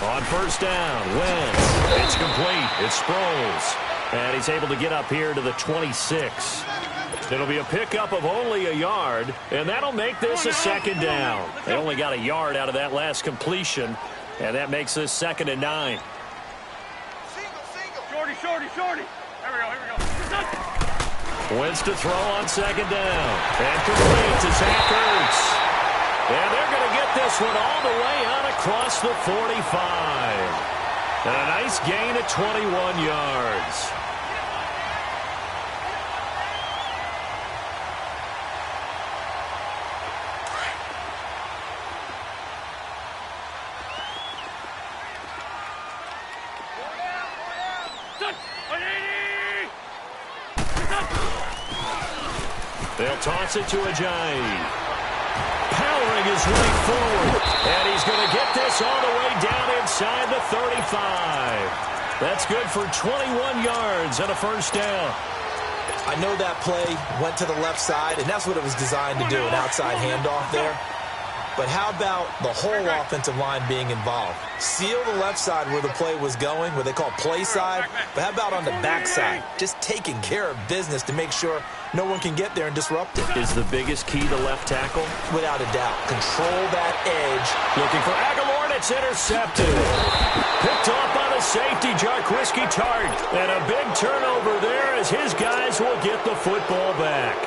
On first down, Wentz. It's complete. It's Sproles. And he's able to get up here to the 26. It'll be a pickup of only a yard, and that'll make this a second down. They only got a yard out of that last completion, and that makes this 2nd and 9. Shorty. Here we go. Wentz to throw on 2nd down. And complete to Zach Ertz. And they're going to get this one all the way out across the 45. And a nice gain of 21 yards. They'll toss it to Ajayi. Powering his way forward. And he's going to get this all the way down inside the 35. That's good for 21 yards and a first down. I know that play went to the left side, and that's what it was designed to do, an outside handoff there. But how about the whole offensive line being involved? Seal the left side where the play was going, where they call play side. But how about on the back side? Just taking care of business to make sure no one can get there and disrupt it. Is the biggest key to left tackle? Without a doubt. Control that edge. Looking for Aguilar, and it's intercepted. Picked off by the safety, Jarquiski Tart. And a big turnover there as his guys will get the football back.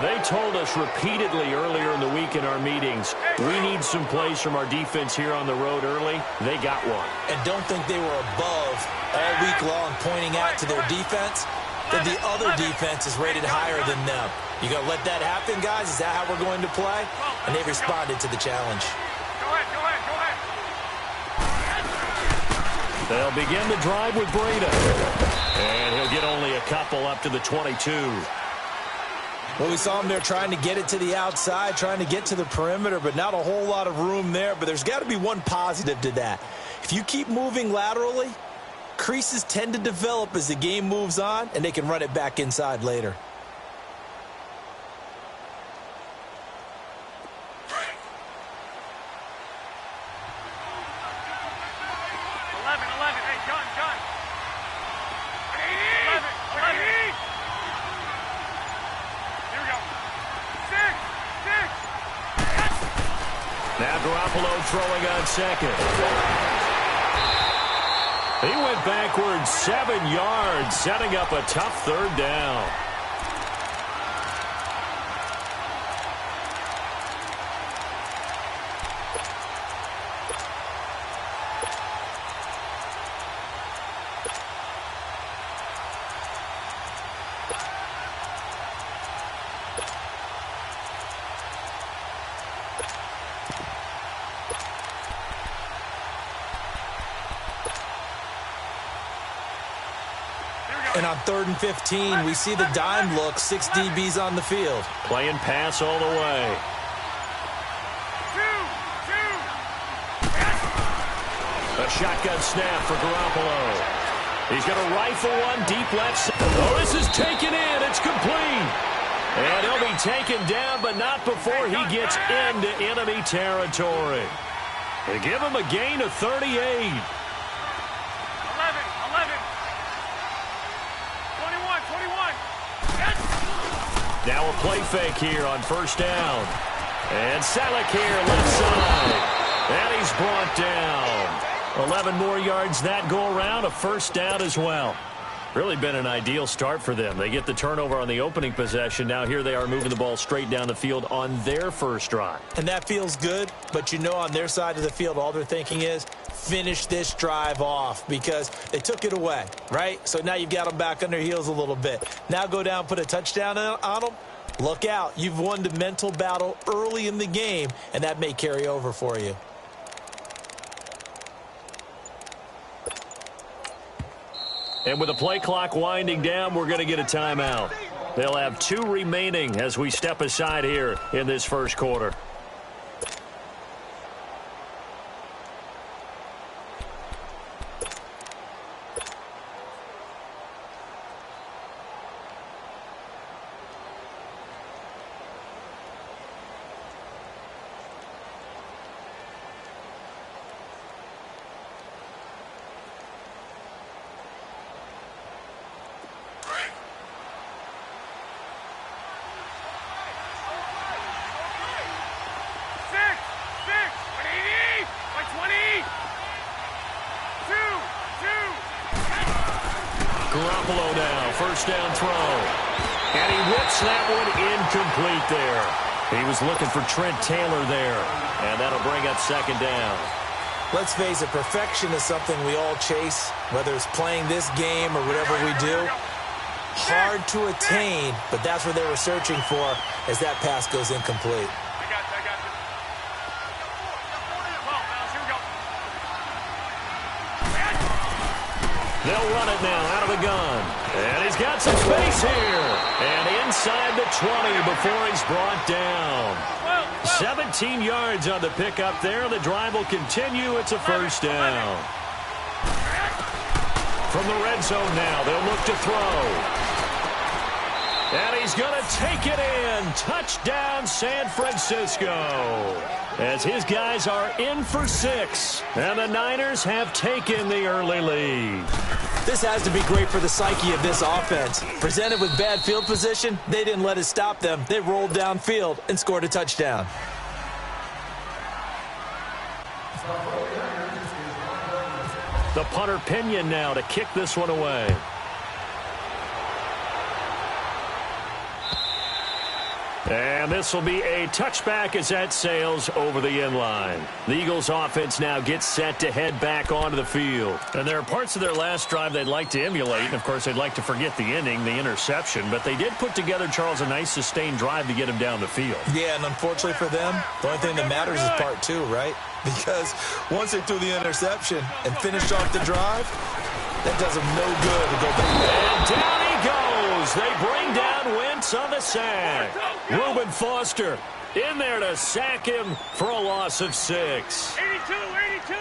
They told us repeatedly earlier in the week in our meetings, we need some plays from our defense here on the road early. They got one. And don't think they were above all week long pointing out to their defense that the other defense is rated higher than them. You going to let that happen, guys? Is that how we're going to play? And they responded to the challenge. Go ahead. They'll begin the drive with Breida. And he'll get only a couple up to the 22. Well, we saw him there trying to get it to the outside, trying to get to the perimeter, but not a whole lot of room there. But there's got to be one positive to that. If you keep moving laterally, creases tend to develop as the game moves on, and they can run it back inside later. Throwing on second. He went backwards 7 yards, setting up a tough third down. And on 3rd and 15, we see the dime look, 6 DBs on the field. Playing pass all the way. A shotgun snap for Garoppolo. He's going to rifle one deep left side. Oh, this is taken in. It's complete. And he'll be taken down, but not before he gets into enemy territory. They give him a gain of 38. Now a play fake here on first down. And Selleck here left side. And he's brought down. 11 more yards that go around. A first down as well. Really been an ideal start for them. They get the turnover on the opening possession. Now here they are moving the ball straight down the field on their first drive. And that feels good, but you know on their side of the field all they're thinking is finish this drive off because they took it away, right? So now you've got them back on their heels a little bit. Now go down, put a touchdown on them. Look out. You've won the mental battle early in the game, and that may carry over for you. And with the play clock winding down, we're going to get a timeout. They'll have 2 remaining as we step aside here in this first quarter. Garoppolo now. First down throw. And he whips that one incomplete there. He was looking for Trent Taylor there. And that'll bring up second down. Let's face it, perfection is something we all chase, whether it's playing this game or whatever we do. Hard to attain, but that's what they were searching for as that pass goes incomplete. They'll run it now out of the gun. And he's got some space here. And inside the 20 before he's brought down. 17 yards on the pickup there. The drive will continue. It's a first down. From the red zone now, they'll look to throw. And he's going to take it in. Touchdown, San Francisco. As his guys are in for 6. And the Niners have taken the early lead. This has to be great for the psyche of this offense. Presented with bad field position, they didn't let it stop them. They rolled downfield and scored a touchdown. The punter Pinion now to kick this one away. And this will be a touchback as that sails over the end line. The Eagles offense now gets set to head back onto the field. And there are parts of their last drive they'd like to emulate. And, of course, they'd like to forget the inning, the interception. But they did put together, Charles, a nice sustained drive to get him down the field. Yeah, and unfortunately for them, the only thing that matters is part 2, right? Because once they threw the interception and finished off the drive, that does them no good to go back. And down he goes. They bring down Wentz on the sack. Reuben Foster in there to sack him for a loss of 6. 82, 82.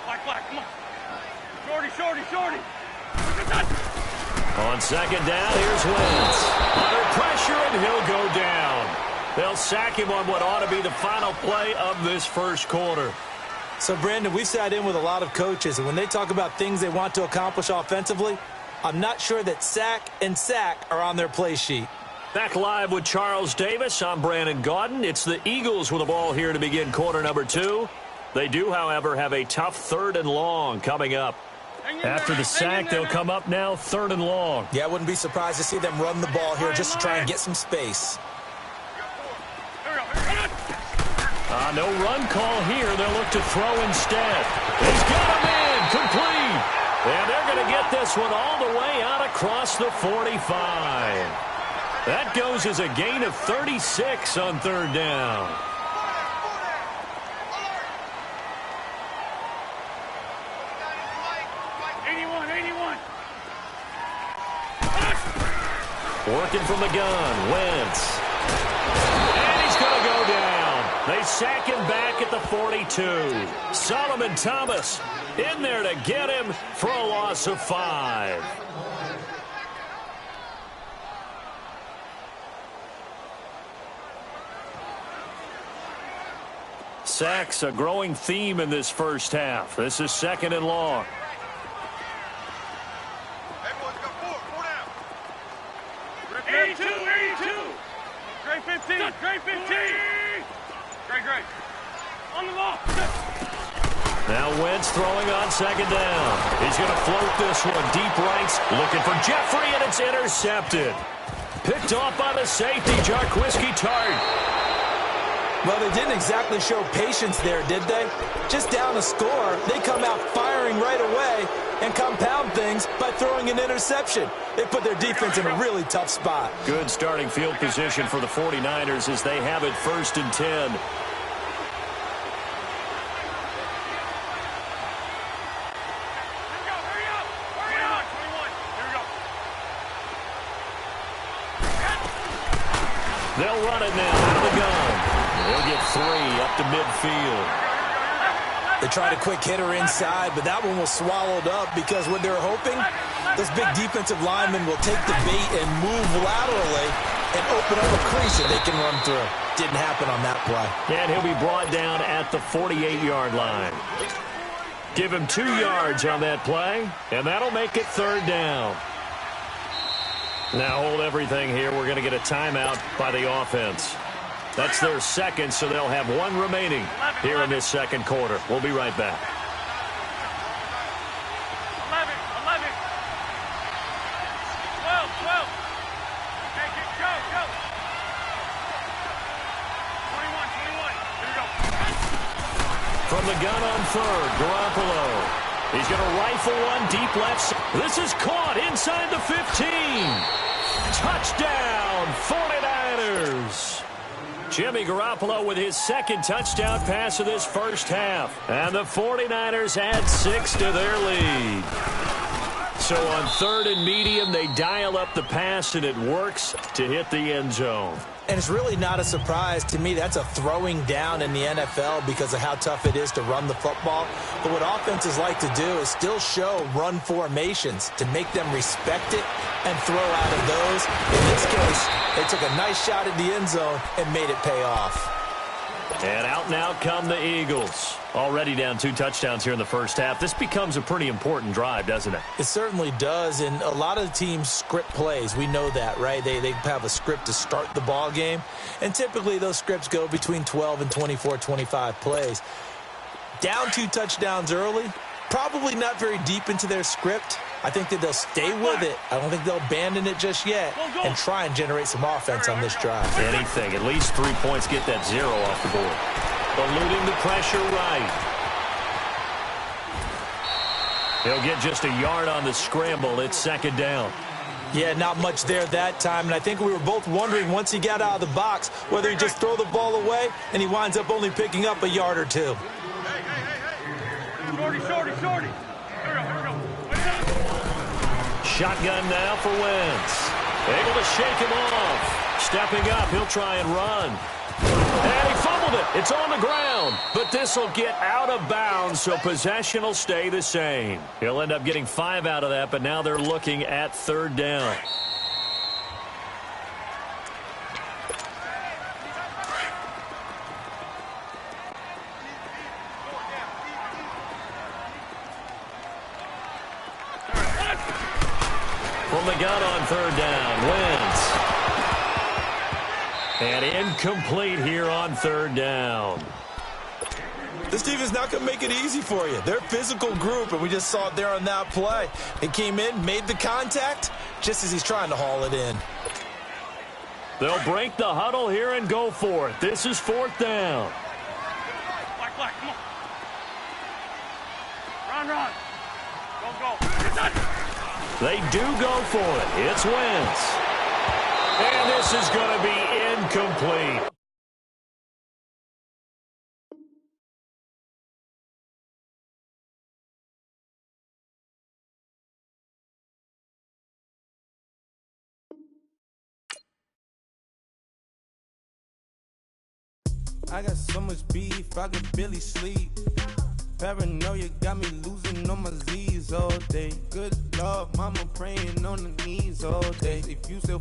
Black, come on. Shorty. On second down, here's Wentz. Under pressure, and he'll go down. They'll sack him on what ought to be the final play of this first quarter. So, Brandon, we've sat in with a lot of coaches, and when they talk about things they want to accomplish offensively, I'm not sure that sack and sack are on their play sheet. Back live with Charles Davis. I'm Brandon Gaudin. It's the Eagles with the ball here to begin quarter number 2. They do, however, have a tough 3rd and long coming up. After the sack, they'll come up now 3rd and long. Yeah, I wouldn't be surprised to see them run the ball here just to try and get some space. No run call here. They'll look to throw instead. He's got him in. Complete. And they're going to get this one all the way out across the 45. That goes as a gain of 36 on 3rd down. Working from the gun, Wentz. And he's going to go down. They sack him back at the 42. Solomon Thomas in there to get him for a loss of 5. Sacks, a growing theme in this first half. This is 2nd and long. Now Wentz throwing on 2nd down. He's going to float this one deep right, looking for Jeffrey, and it's intercepted. Picked off by the safety, Jarquiski Tart. Well, they didn't exactly show patience there, did they? Just down a score, they come out firing right away and compound things by throwing an interception. They put their defense in a really tough spot. Good starting field position for the 49ers as they have it 1st and 10. They'll run it now out of the gun. They'll get 3 up to midfield. They tried a quick hitter inside, but that one was swallowed up because what they're hoping, those big defensive linemen will take the bait and move laterally and open up a crease that they can run through. Didn't happen on that play. And he'll be brought down at the 48-yard line. Give him 2 yards on that play, and that'll make it 3rd down. Now hold everything here. We're going to get a timeout by the offense. That's their 2nd, so they'll have 1 remaining here in this 2nd quarter. We'll be right back. From the gun on third, Garoppolo. He's going to rifle one deep left side. This is caught inside the 15. Touchdown, 49ers. Jimmy Garoppolo with his second touchdown pass of this first half. And the 49ers add 6 to their lead. So on third and medium, they dial up the pass, and it works to hit the end zone. And it's really not a surprise to me. That's a throwing down in the NFL because of how tough it is to run the football. But what offenses like to do is still show run formations to make them respect it and throw out of those. In this case, they took a nice shot at the end zone and made it pay off. And out now come the Eagles. Already down 2 touchdowns here in the first half. This becomes a pretty important drive, doesn't it? It certainly does, and a lot of teams script plays. We know that, right? They have a script to start the ball game, and typically those scripts go between 12 and 24, 25 plays. Down 2 touchdowns early, probably not very deep into their script. I think that they'll stay with it. I don't think they'll abandon it just yet and try and generate some offense on this drive. Anything, at least 3 points, get that 0 off the board. Eluding the pressure right. He'll get just a yard on the scramble. It's second down. Yeah, not much there that time, and I think we were both wondering once he got out of the box whether he just throw the ball away, and he winds up only picking up a yard or 2. Shorty, shorty, shorty. Here we go. Shotgun now for Wentz. Able to shake him off. Stepping up, he'll try and run. And he fumbled it. It's on the ground. But this will get out of bounds, so possession will stay the same. He'll end up getting 5 out of that, but now they're looking at third down. From the gun on third down, Wentz. And incomplete here on third down. This team is not going to make it easy for you. They're a physical group, and we just saw it there on that play. He came in, made the contact, just as he's trying to haul it in. They'll break the huddle here and go for it. This is fourth down. Black, come on. Run. Go. They do go for it. It's Wentz. And this is going to be incomplete. I got so much beef, I could barely sleep. Paranoia got me losing on my Z's all day. Good Lord, mama praying on the knees all day. If you still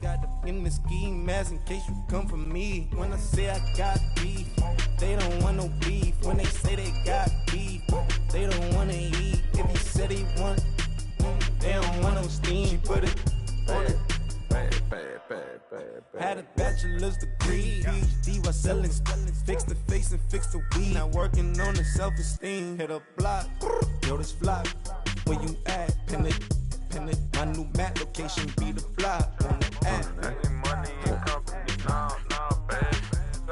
got in the ski mask in case you come for me. When I say I got beef, they don't want no beef. When they say they got beef, they don't want to eat. If he said he want, they don't want no steam. She put it on it. Had a bachelor's degree, PhD while selling. Fix the face and fix the weed. Now working on the self-esteem. Hit a block, yo this fly. Where you at? Pin it. My new map location be the fly on the app. Money and company, nah, baby.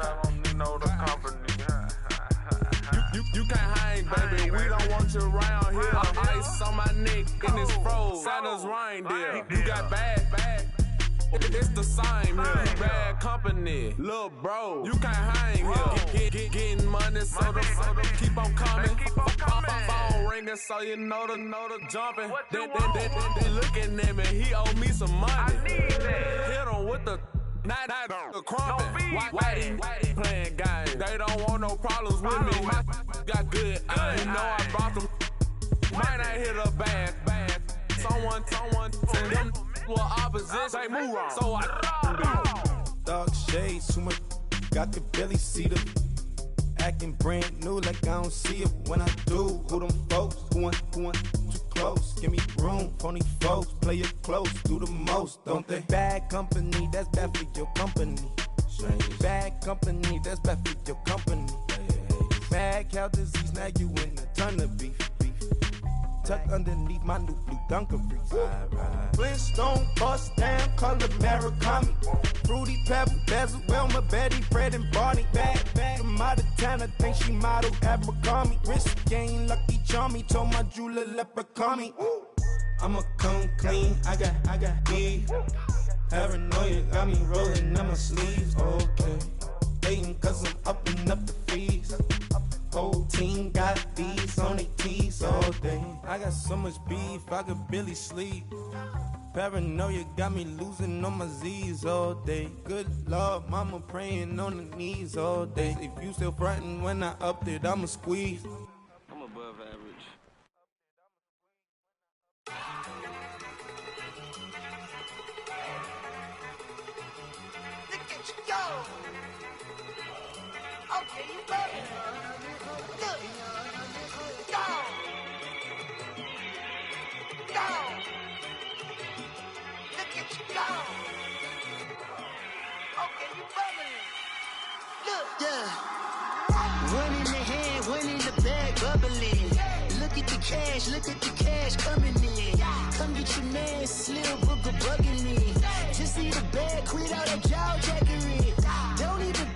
I don't know the company. You can't hang, baby. We don't want you around here. Ice on my neck in this froze. Santa's reindeer. You got bad. It's the same here. Bad company, little bro. You can't hang here. Getting money, so the keep on coming. Phone ringing, so you know the jumping. They looking at me. He owe me some money. Hit him with the night the crumping. Whitey playing games. They don't want no problems with me. Got good. You know I brought them. Might not hit a bad. Someone send them. Well, opposition, they move wrong. So I Dark shades, too much. Got the belly see the acting brand new, like I don't see it when I do. Who them folks? Who want too close? Give me room, phony folks. Play it close, do the most, don't they? Bad company, that's bad for your company. Bad company, that's bad for your company. Bad cow disease, now you in a ton of beef. tucked underneath my new blue Dunkaroos. Flintstone bust down, color Murakami. Fruity Pebble, Bezel, Wilma, Betty, Fred, and Barney. Bad from out of town, I think she modeled Abercrombie. Wrist game, Lucky Charmy, told my jeweler leprechaun me. I'ma come clean, I got beef. Paranoia got me rolling on my sleeves, okay. Dating cause I'm upping up the fees. Whole team got these on their tees all day. I got so much beef, I could barely sleep. Paranoia got me losing on my Z's all day. Good Lord, mama praying on the knees all day. If you still frontin' when I upped it, I'ma squeeze. I'm above average. Look at you go! Okay, you ready? Look! Go! Go! Look at you go! Okay, you bubbling. Look! Yeah. One in the hand, one in the bag, bubbling. Look at the cash coming in. Come get your man, Slim Booger bugging me. Just see the bag, quit all that jaw jackery. Don't even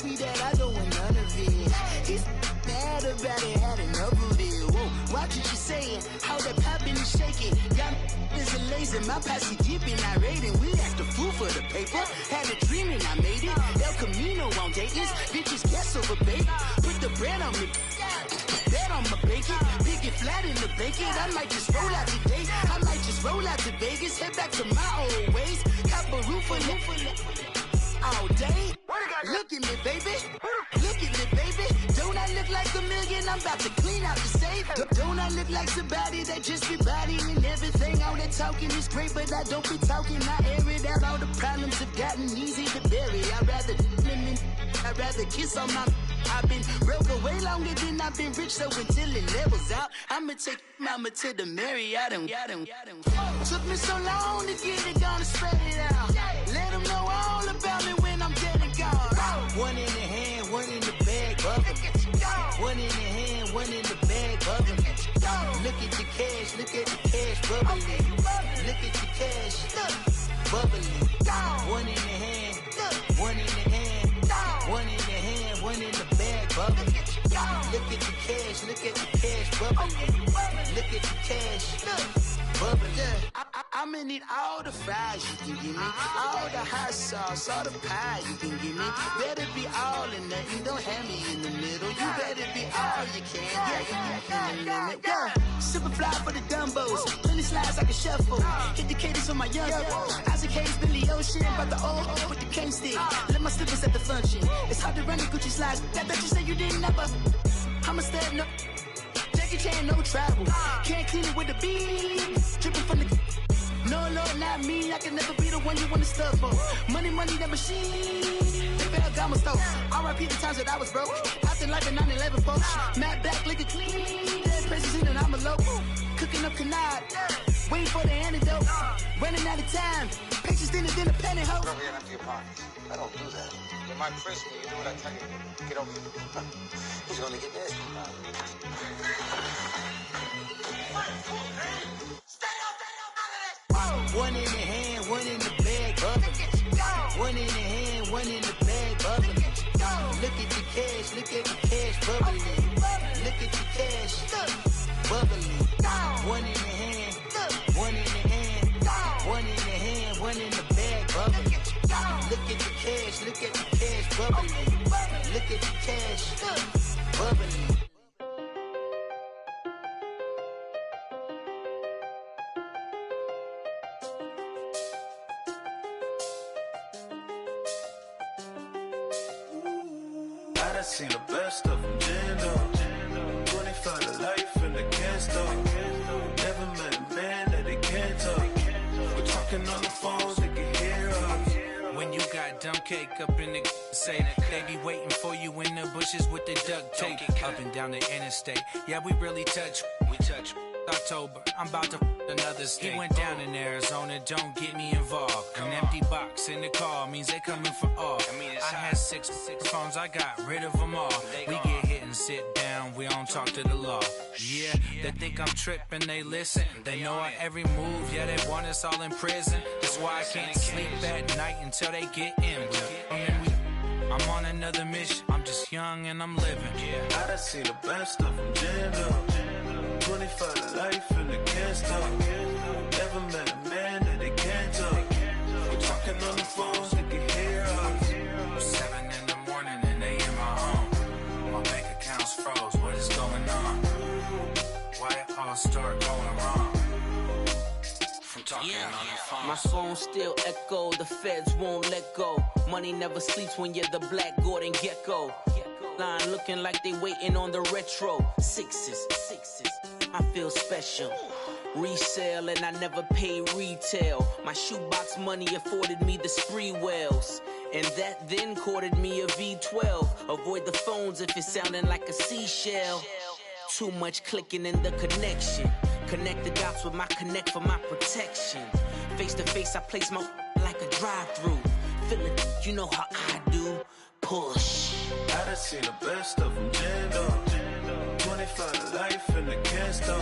me that I don't want none of it. He's mad about it, had enough of it. Whoa, watch what you saying, how that poppin' and shaking. Got is a lazy, my posse deep and I raiding. We act a fool for the paper. Had a dream and I made it. El Camino on Dayton's, bitches guess over bait. Put the bread on me. Bet on my bacon, big it flat in the bacon. I might just roll out today. I might just roll out to Vegas, head back to my old ways. Cop a roof all day. Look at me, baby. Look at me, baby. Don't I look like a million? I'm about to clean out the safe. Don't I look like somebody that just be bodying everything? All that talking is great, but I don't be talking. I air it out. All the problems have gotten easy to bury. I'd rather kiss on my. I've been broke way longer than I've been rich, so until it levels out, I'ma take mama to the Marriott and took me so long to get it, gonna spread it out. Let them know all about me when I'm dead and gone. One in the hand, one in the bag, bubbling. One in the hand, one in the bag, bubbling. Look at the cash, bubbling. Look at the cash, bubbling. One in the hand, one in the hand, one in the hand, one in the bag, bubbling. Look at the cash, bubbling. Look at the cash, bubbling. I'ma need all the fries you can give me, all the hot sauce, all the pie you can give me. Better be all or nothing, don't have me in the middle. You better be all you can, yeah. Super fly for the Dumbos, plenty slides I can shuffle. Hit the cadence on my young Isaac Hayes, Billy Ocean, but the old with the cane stick. Let my slippers at the function. It's hard to run the Gucci slides. That bet you say you didn't never. I'ma step no. Jackie Chan, no travel. Can't clean it with the beat. Dripping from the. No, not me. I can never be the one you want to stuff for. Money, that machine. The Ferragamo stove. R.I.P. the times that I was broke. Acting like a 9/11 folks. Matte back, liquor clean. Dead presents in and I'm a local. Cooking up canard. Waiting for the antidote. Running out of time. Pictures dinner, penny hoe. Don't get empty your pockets. I don't do that. You might press me. You do what I tell you. Get over here. He's gonna get nasty. One in the hand, one in the bag, bubbling. One in the hand, one in the bag, bubbling. Look at the cash, bubbling. Look at the cash, bubbling. One in the hand, one in the hand, one in the hand, one in the bag, bubbling. Look at the cash, bubbling. Look at the cash, bubbling. I seen the best of them, Jando. 25 to life in the can't stop. Never met a man that they can't talk. We're talking on the phones, they can hear us. When you got dumb cake up in the say that they be waiting for you in the bushes with the duct tape. Up and down the interstate, yeah, we really touch. We touch. October, I'm about to another state. He went down in Arizona, don't get me involved. An empty box in the car means they coming for all. I had six phones, I got rid of them all. We get hit and sit down, we don't talk to the law. Yeah, they think I'm tripping, they listen. They know our every move, yeah, they want us all in prison. That's why I can't sleep at night until they get in. I'm on another mission, I'm just young and I'm living. I done seen the best of them jammed up. 25 to life and they can't stop. Never met a man that they can't talk. We're talking on the phones, they can hear us. 7 in the morning and they in my home. My bank account's froze, what is going on? Why it all start going wrong? From talking on the phone. My phone still echo, the feds won't let go. Money never sleeps when you're the Black Gordon Gecko. Line looking like they waiting on the retro. Sixes, I feel special. Resale and I never pay retail. My shoebox money afforded me the spree wells. And that then courted me a V12. Avoid the phones if it's sounding like a seashell. Too much clicking in the connection. Connect the dots with my connect for my protection. Face to face, I place my like a drive-through. Feeling, you know how I do. Push. I done seen the best of them jammed up. 25 to life and they can't stop.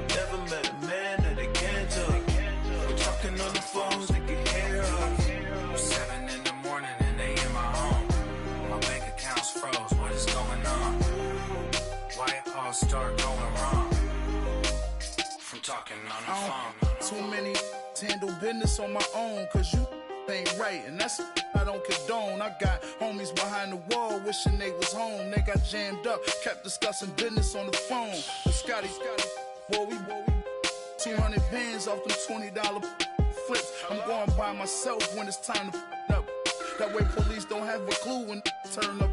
Never met a man that they can't talk. We're talking on the phones, they can hear us. 7 in the morning and they in my home. My bank account's froze, what is going on? Why it all start going wrong? From talking on the phone. Too many handle business on my own, cause you ain't right, and that's I don't condone. I got homies behind the wall wishing they was home. They got jammed up, kept discussing business on the phone. But Scotty, boy, we 200 bands off them $20 flips. I'm going by myself when it's time to up. That way police don't have a clue when turn up.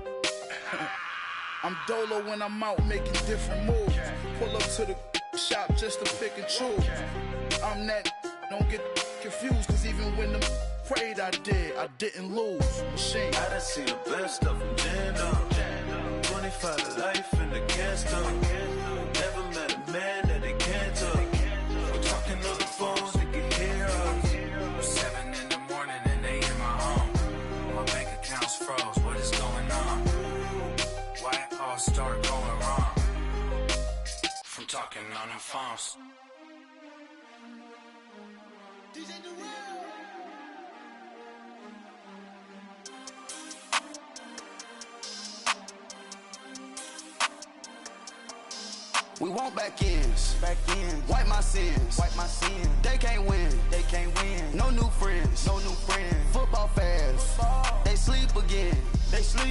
I'm dolo when I'm out making different moves. Pull up to the shop just to pick and choose. I'm that, don't get confused, cause even when the prayed I didn't lose. Machine. I done seen the best of them jammed up. 25 to life and they can't stop. Never met a man that they can't talk. We're talking on the phones, they can hear us. 7 in the morning and they in my home. My bank account's froze, what is going on? Why it all start going wrong? From talking on the phones. We want back ends, wipe my sins, They can't win, No new friends, Football fans, they sleep again,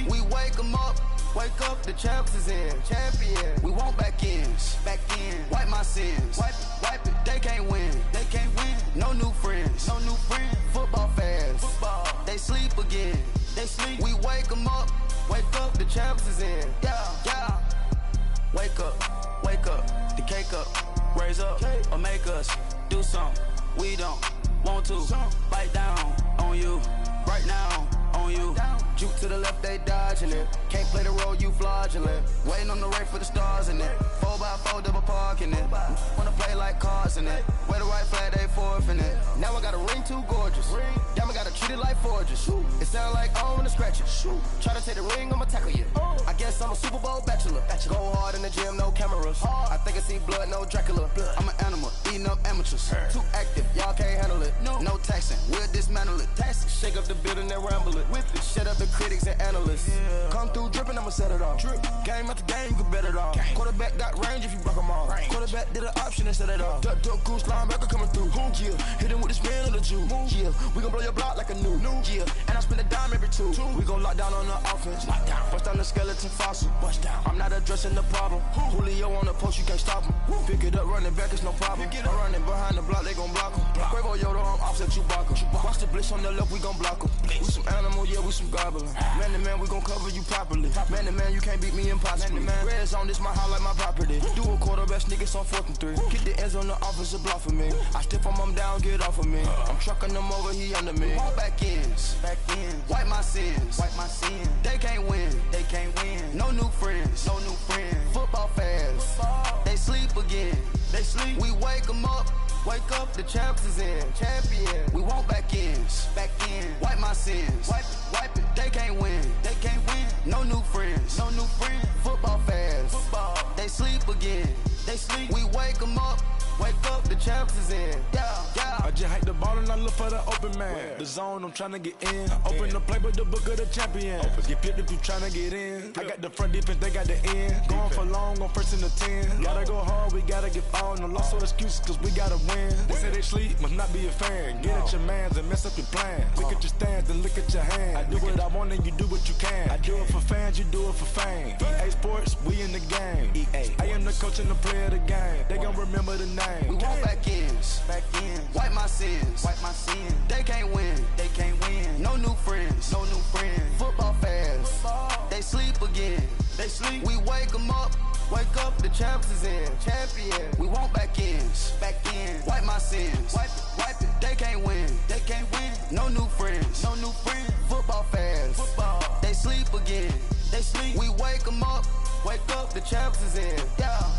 We wake them up, the champs is in, We want back ends, wipe my sins, wipe it. They can't win, No new friends, Football fans, they sleep again, We wake them up, the champs is in, yeah. Wake up, the cake up, raise up, or make us do something we don't want to. Bite down on you, right now on you. Juke to the left, they dodging it. Can't play the role, you fraudulent. Waiting on the race for the stars in it. 4x4 double parking it. Wanna play like cars in it. Wear the right flag, they forfeit it. Now I got a ring too gorgeous. Damn, I gotta treat it like forges. It sound like I don't wanna scratch it. Try to take the ring, I'ma tackle you. I guess I'm a Super Bowl bachelor. Go hard in the gym, no cameras. I think I see blood, no Dracula. I'm an animal, eating up amateurs. Too active, y'all can't handle it. No taxing, we'll dismantle it. Shake up the building and ramble it. Whip it, shut up the critics and analysts. Come through dripping, I'ma set it off. Game after game, you can bet it off. Quarterback got range if you broke them off. Quarterback did an option and set it off. Duck goose linebacker coming through. Yeah, hit him with the spin of the Jew. Yeah, we gon' blow your block like a new. Yeah, and I spend a dime every two. We gon' lock down on the offense. Bust down the skeleton fossil. I'm not addressing the problem. Julio on the post, you can't stop him. Pick it up, running back, it's no problem. I'm running behind the block, they gon' block him. Quavo Yoda, I'm offset Chewbacca. Watch the blitz on the left, we gon' block him. We some animal, yeah, we some gobbler. Man to man, we gon' cover you properly. Man to man, you can't beat me impossibly. Red zone, this my house like my property. Do a quarterback sneakers on 4th and 3. Get the ends on the offensive block for me. I step on him down, get off of me. I'm trucking them over, he under me. Walk back ends, wipe my sins, They can't win, No new friends, Football fans, they sleep again, sleep. We wake them up. Wake up, the champs is in. Champion. We want back ends. Back in. Wipe my sins. Wipe it. They can't win. They can't win. No new friends. No new friends. Football fans. Football. They sleep again. They sleep. We wake them up. Wake up, the champs is in. Yeah. I just hike the ball and I look for the open man. Where? The zone, I'm trying to get in. Open the playbook, the book of the champion. Get flipped if you trying to get in. I got the front defense, they got the end. Going for long, on first and the 10. Gotta go hard, we gotta get all. No loss or excuses, cause we gotta win. They say they sleep, must not be a fan. Get at your mans and mess up your plans. Look at your stands and look at your hands. I do what I want and you do what you can. I do it for fans, you do it for fame. EA Sports, we in the game. I am the coach and the player of the game. They gon' remember the name. We want back ends. Wipe my sins. They can't win. They can't win. No new friends. No new friends. Football fans. They sleep again. They sleep. We wake them up. Wake up, the champs is in. Champion. We want back ends. Wipe my sins. Wipe it. They can't win. They can't win. No new friends. No new friends. Football fans. They sleep again. They sleep. We wake them up. Wake up, the champs is in. Yeah.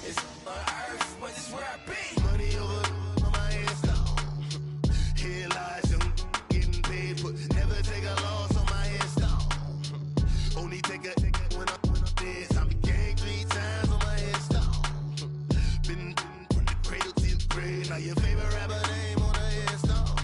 It's on earth, but it's where I be. Money over on my head stone. Here lies them getting paid for. Never take a loss on my headstone. Only take a when I'm dead. I be gang 3 times on my headstone. Been from the cradle to the grave. Now your favorite rapper name on a headstone.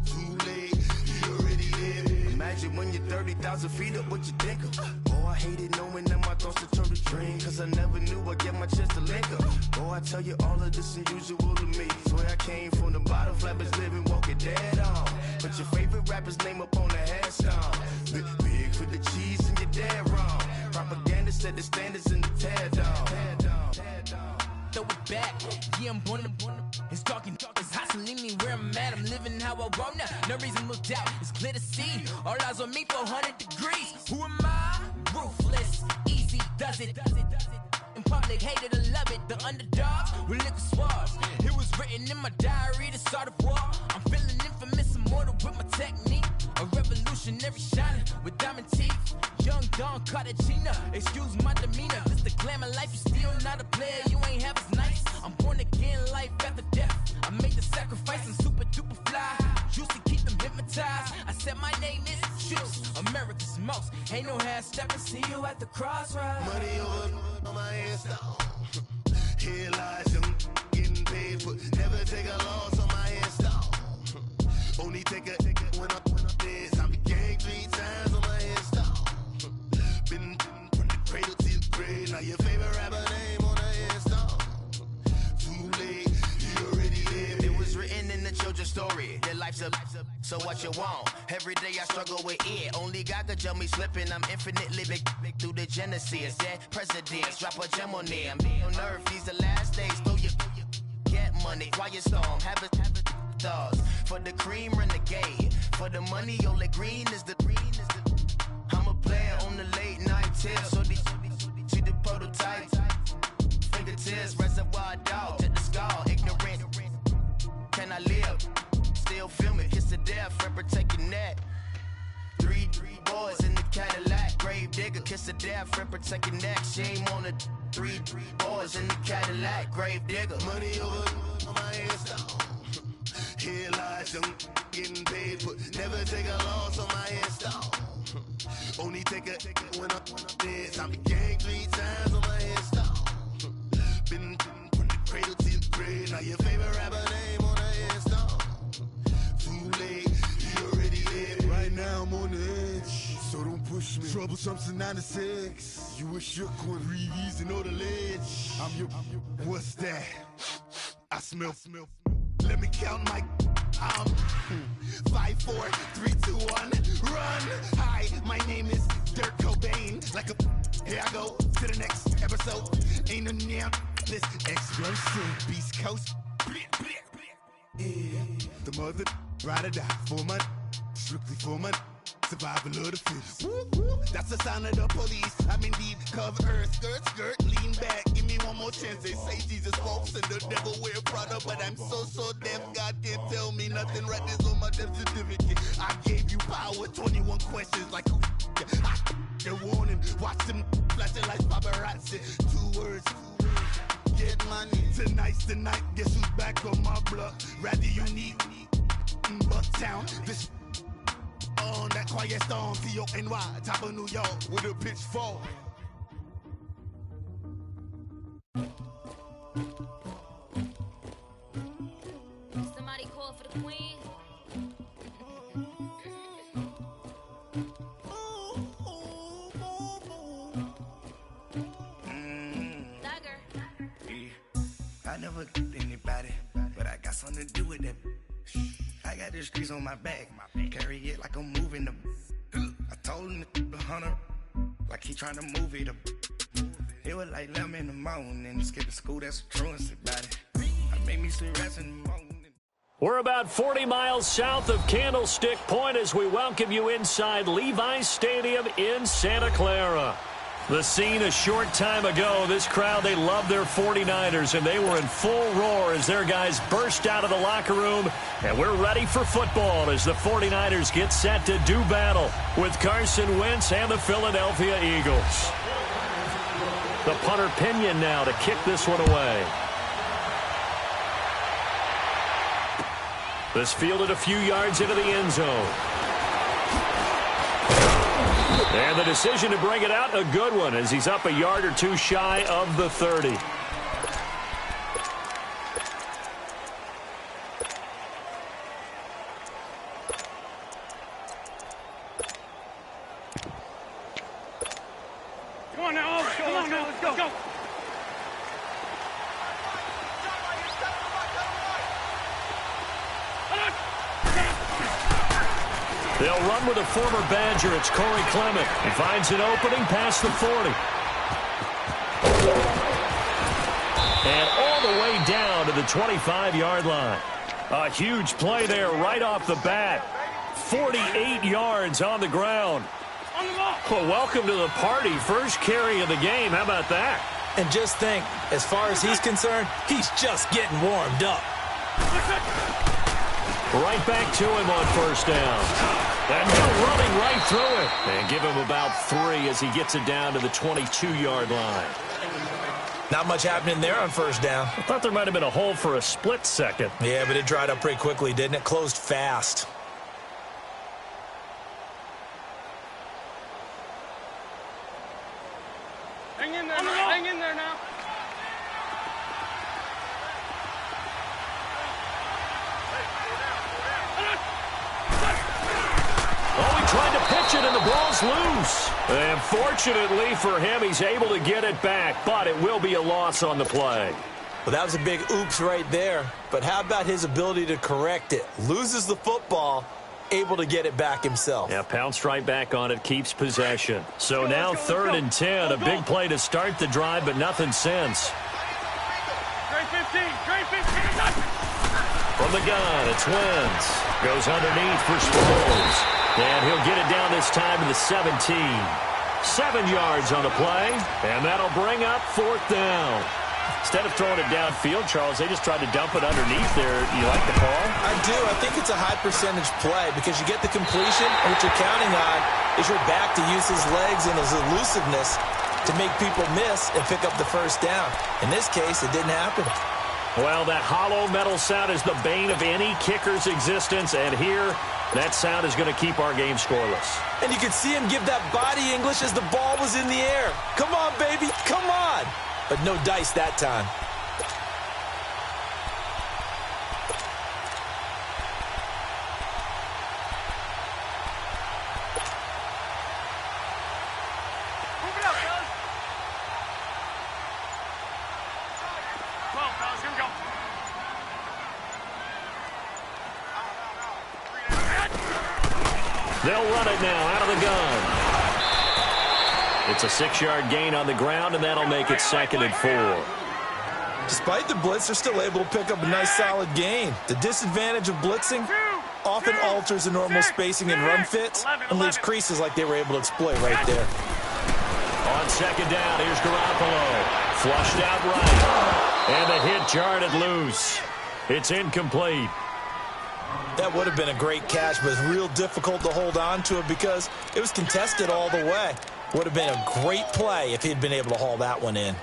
Too late, you already there. Imagine when you're 30,000 feet up, what you think of? Oh, I hated knowing that my thoughts to turn to dream. Cause I never knew I'd get my chance to link up. Oh, I tell you all of this unusual to me. Swear I came from the bottom, flappers living, walking dead on. Put your favorite rapper's name up on the headstone. Big for the cheese and you're dead wrong. Propaganda set the standards in the tear down. Throw it back, yeah, I'm born to it's talking, it's hustling me where I'm at. I'm living how I want now. No reason to look out, it's clear to see. All eyes on me, 400 degrees. Who am I? Ruthless, easy does it. In public, hated or love it. The underdogs with liquor swabs. It was written in my diary to start a war. I'm feeling infamous, immortal with my technique. A revolutionary shining with diamond teeth. Young Don Cartagena, excuse my demeanor. This the glamour life, you still not a player. You ain't half as nice. I'm born again, life after death. I made the sacrifice, I'm super duper fly. Used to keep them hypnotized. I said my name is Juice, America's most. Ain't no half stepping, see you at the crossroads. Money over on my headstone. Here lies them getting paid for. Never take a loss on my headstone. Only take a when I'm dead. I be gang 3 times on my headstone. Been from the cradle to the grave. Now your favorite rapper name on a headstone. Too late, you already lived. It was written in the children's story. Your life's a so what you want. Every day I struggle with it. Only God could tell me slipping. I'm infinitely big through the genesis. Dead presidents, drop a gem on them. On earth, these the last days. Throw your get money, quiet storm. Have a thoughts for the cream renegade. For the money, only green is the. I'm a player on the late night tip. So these see the prototype. Fingertips, reservoir dog to the skull. Ignorant. Can I live? Still film it, kiss to death, rep protect your neck. 3 boys in the Cadillac, grave digger, kiss to death, rep protect your neck. Shame on the 3 boys in the Cadillac, grave digger. Money over on my headstone. Here lies them getting paid for. Never take a loss on my headstone. Only take a when I'm dead. I be gang 3 times on my headstone. Been from the cradle to the grave. Now your favorite rapper name on a headstone. Too late, you already lived. Right now I'm on the edge, so don't push me. Troublesome to 96. You a shook one, breeze and know the ledge. I'm your. What's that? I smell. Let me count my. 5, 4, 3, 2, 1, run. Hi, my name is Dirk Cobain. Like a. Here I go. to the next episode. Ain't no damn this explosive Beast Coast. Yeah. The mother ride or die for money, strictly for money. Survival of the fittest. That's the sound of the police. I'm indeed cover earth, skirt, lean back. Give me one more chance. They say Jesus walks and the devil wear Prada, but I'm so deaf. God can't tell me nothing. Right this on my death certificate. I gave you power. 21 questions like the warning. Watch them flashing like paparazzi. 2 words. Get money. Tonight's the night. Guess who's back on my block? Rather unique. Bucktown. This on that quiet storm, T-O-N-Y, top of New York, with a pitchfork. Somebody call for the queen. I never get anybody, but I got something to do with that. I got the streets on my back, carry it like I'm moving the. I told him the hunter, like he trying to move it up. It was like 11 in the morning, skipping school, that's a truancy about it. I made me sit rest in the morning. We're about 40 miles south of Candlestick Point as we welcome you inside Levi's Stadium in Santa Clara. The scene a short time ago, this crowd, they love their 49ers, and they were in full roar as their guys burst out of the locker room. And we're ready for football as the 49ers get set to do battle with Carson Wentz and the Philadelphia Eagles. The punter Pinion now to kick this one away. This fielded a few yards into the end zone. And the decision to bring it out, a good one, as he's up a yard or two shy of the 30. Come on now, let's go. They'll run with a former Badger. It's Corey Clement. He finds an opening past the 40. And all the way down to the 25-yard line. A huge play there right off the bat. 48 yards on the ground. Well, welcome to the party. First carry of the game. How about that? And just think, as far as he's concerned, he's just getting warmed up. Right back to him on first down. And they're running right through it. And give him about 3 as he gets it down to the 22-yard line. Not much happening there on first down. I thought there might have been a hole for a split second. Yeah, but it dried up pretty quickly, didn't it? Closed fast. Hang in there now. Hang in there now. Oh, he tried to pitch it, and the ball's loose. And fortunately for him, he's able to get it back, but it will be a loss on the play. Well, that was a big oops right there. But how about his ability to correct it? Loses the football, able to get it back himself. Yeah, pounced right back on it, keeps possession. So now 3rd and 10, a big play to start the drive, but nothing since. Straight 15, straight 15. From the gun, it's Wentz. Goes underneath for Sproles. And he'll get it down this time to the 17. 7 yards on the play, and that'll bring up 4th down. Instead of throwing it downfield, Charles, they just tried to dump it underneath there. You like the call? I do. I think it's a high percentage play because you get the completion, and what you're counting on is your back to use his legs and his elusiveness to make people miss and pick up the first down. In this case, it didn't happen. Well, that hollow metal sound is the bane of any kicker's existence, and here, that sound is going to keep our game scoreless. And you could see him give that body English as the ball was in the air. Come on, baby, come on. But no dice that time. Move it up, fellas. 12, fellas, here we go. They'll run it now out of the gun. It's a 6-yard gain on the ground, and that'll make it 2nd and 4. Despite the blitz, they're still able to pick up a nice solid gain. The disadvantage of blitzing often alters the normal spacing and run fits and leaves creases like they were able to exploit right there. On 2nd down, here's Garoppolo. Flushed out right. And the hit jarred it loose. It's incomplete. That would have been a great catch, but it's real difficult to hold on to it because it was contested all the way. Would have been a great play if he'd been able to haul that one in.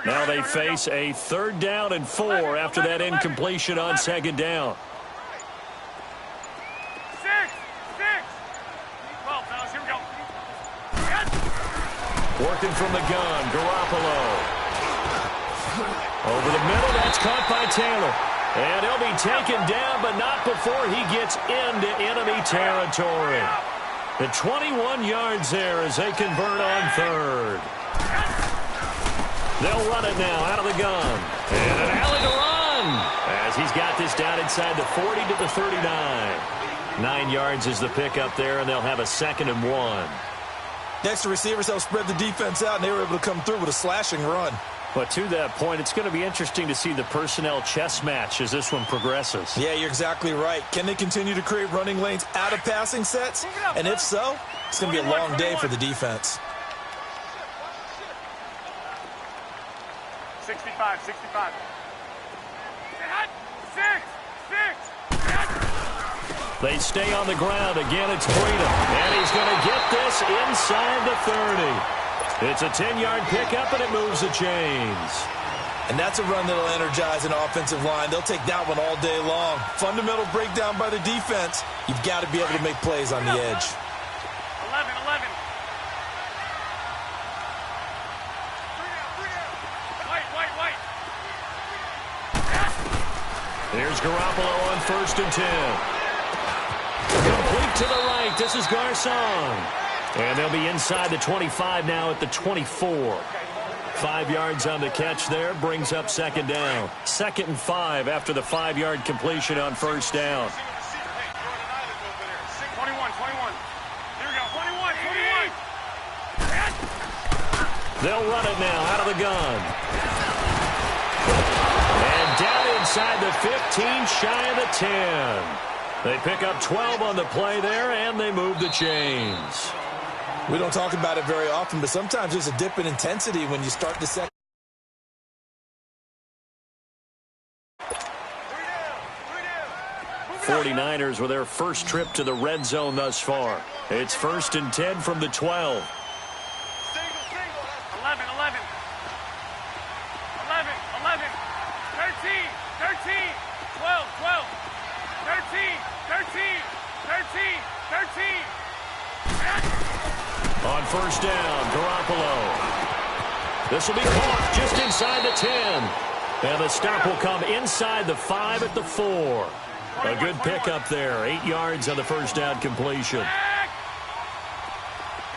Now they face a 3rd down and 4 after that incompletion on 2nd down. 6. 12, fellas, here we go. Working from the gun, Garoppolo. Over the middle, that's caught by Taylor. And he'll be taken down, but not before he gets into enemy territory. The 21 yards there as they convert on 3rd. They'll run it now out of the gun. And an alley to run as he's got this down inside the 40 to the 39. 9 yards is the pickup there, and they'll have a 2nd and 1. Next, the receivers help spread the defense out, and they were able to come through with a slashing run. But to that point, it's going to be interesting to see the personnel chess match as this one progresses. Yeah, you're exactly right. Can they continue to create running lanes out of passing sets? And if so, it's going to be a long day for the defense. 65. 6. They stay on the ground. Again, it's Freedom. And he's going to get this inside the 30. It's a 10-yard pickup, and it moves the chains. And that's a run that'll energize an offensive line. They'll take that one all day long. Fundamental breakdown by the defense. You've got to be able to make plays on the edge. 11. White. Here's Garoppolo on 1st and 10. Complete to the right. This is Garcon. And they'll be inside the 25 now at the 24. 5 yards on the catch there. Brings up 2nd down. 2nd and 5 after the 5-yard completion on 1st down. 21. Here we go. 21. They'll run it now out of the gun. And down inside the 15, shy of the 10. They pick up 12 on the play there, and they move the chains. We don't talk about it very often, but sometimes there's a dip in intensity when you start the second. The 49ers with their first trip to the red zone thus far. It's 1st and 10 from the 12. 11. 13. 12. 13. On 1st down, Garoppolo. This will be caught just inside the 10. And the stop will come inside the 5 at the 4. A good pickup there. 8 yards on the 1st down completion.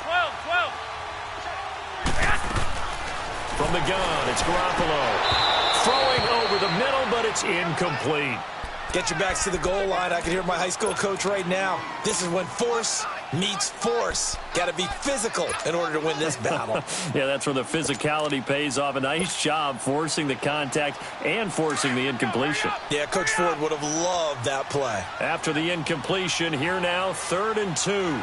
12. From the gun, it's Garoppolo. Throwing over the middle, but it's incomplete. Get your backs to the goal line. I can hear my high school coach right now. This is when force meets force. Got to be physical in order to win this battle. Yeah, that's where the physicality pays off. A nice job forcing the contact and forcing the incompletion. Yeah, Coach Ford would have loved that play. After the incompletion, here now, 3rd and 2.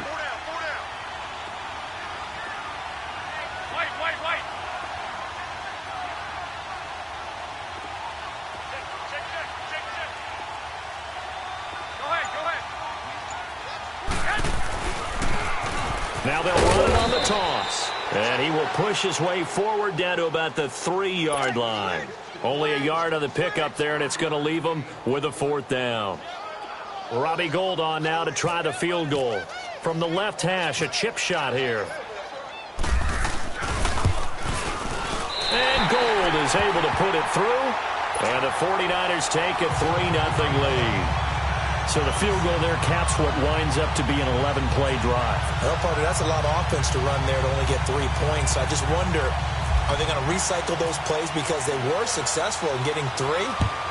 Now they'll run it on the toss. And he will push his way forward down to about the 3-yard line. Only a yard on the pickup there, and it's going to leave him with a 4th down. Robbie Gould on now to try the field goal. From the left hash, a chip shot here. And Gould is able to put it through. And the 49ers take a 3-0 lead. So the field goal there caps what winds up to be an 11-play drive. Well, partner, that's a lot of offense to run there to only get 3 points. I just wonder, are they going to recycle those plays because they were successful in getting 3?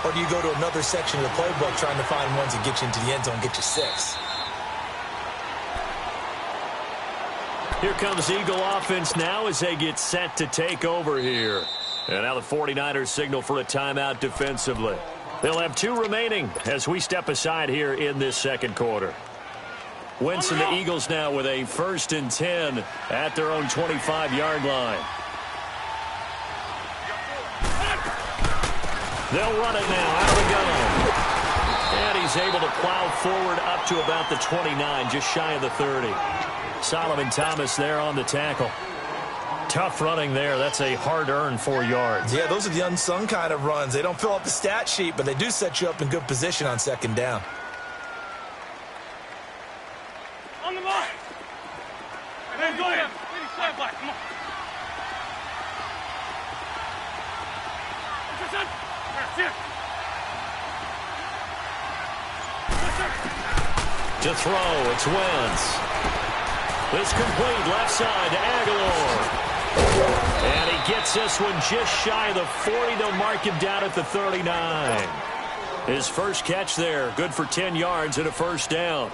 Or do you go to another section of the playbook trying to find ones that get you into the end zone and get you 6? Here comes Eagle offense now as they get set to take over here. And now the 49ers signal for a timeout defensively. They'll have 2 remaining as we step aside here in this second quarter. Wentz and the Eagles now with a 1st and 10 at their own 25-yard line. They'll run it now out of the gun. And he's able to plow forward up to about the 29, just shy of the 30. Solomon Thomas there on the tackle. Tough running there. That's a hard-earned 4 yards. Yeah, those are the unsung kind of runs. They don't fill up the stat sheet, but they do set you up in good position on 2nd down. On the mark. Hey, go ahead. Flat, come on. To throw, it's Wentz. This complete left side to Aguilar. And he gets this one just shy of the 40. They'll mark him down at the 39. His first catch there, good for 10 yards and a 1st down.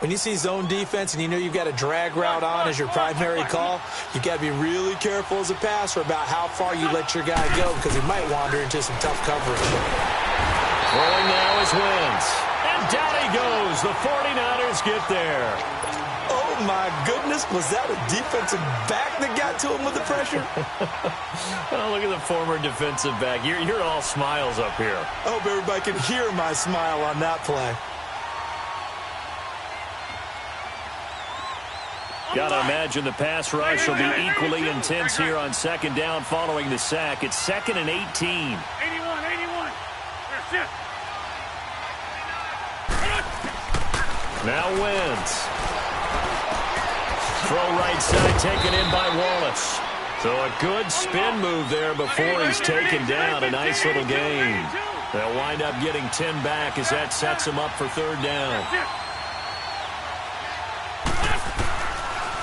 When you see zone defense and you know you've got a drag route on as your primary call, you've got to be really careful as a passer about how far you let your guy go because he might wander into some tough coverage. Throwing now is Wentz. And down he goes. The 49ers get there. Oh, my goodness. Was that a defensive back that got to him with the pressure? Oh, look at the former defensive back. You're all smiles up here. I hope everybody can hear my smile on that play. Got to imagine the pass rush will be equally intense here on 2nd down following the sack. It's 2nd and 18. 81. Now Wentz. Throw right side taken in by Wallace. So a good spin move there before he's taken down. A nice little gain. They'll wind up getting 10 back as that sets him up for 3rd down.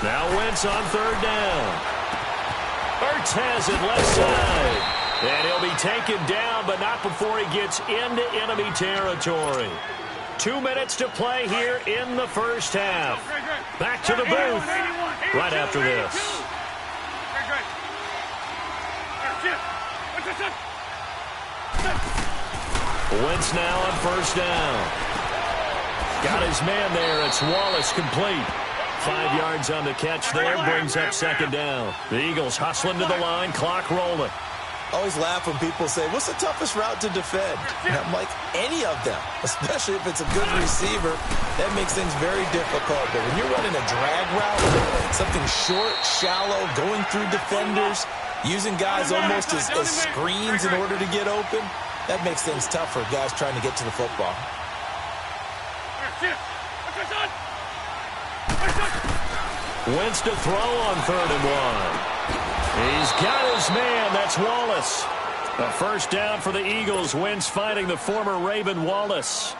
Now Wentz on 3rd down. Ertz has it left side. And he'll be taken down, but not before he gets into enemy territory. 2 minutes to play here in the 1st half. Back to the booth right after this. Wentz now on 1st down. Got his man there. It's Wallace complete. 5 yards on the catch there. Brings up 2nd down. The Eagles hustling to the line. Clock rolling. Always laugh when people say, what's the toughest route to defend? And I'm like, any of them, especially if it's a good receiver. That makes things very difficult. But when you're running a drag route, something short, shallow, going through defenders, using guys almost as screens in order to get open, that makes things tough for guys trying to get to the football. Wentz to throw on 3rd and 1. He's got his man. That's Wallace. A 1st down for the Eagles. Wentz finding the former Raven Wallace.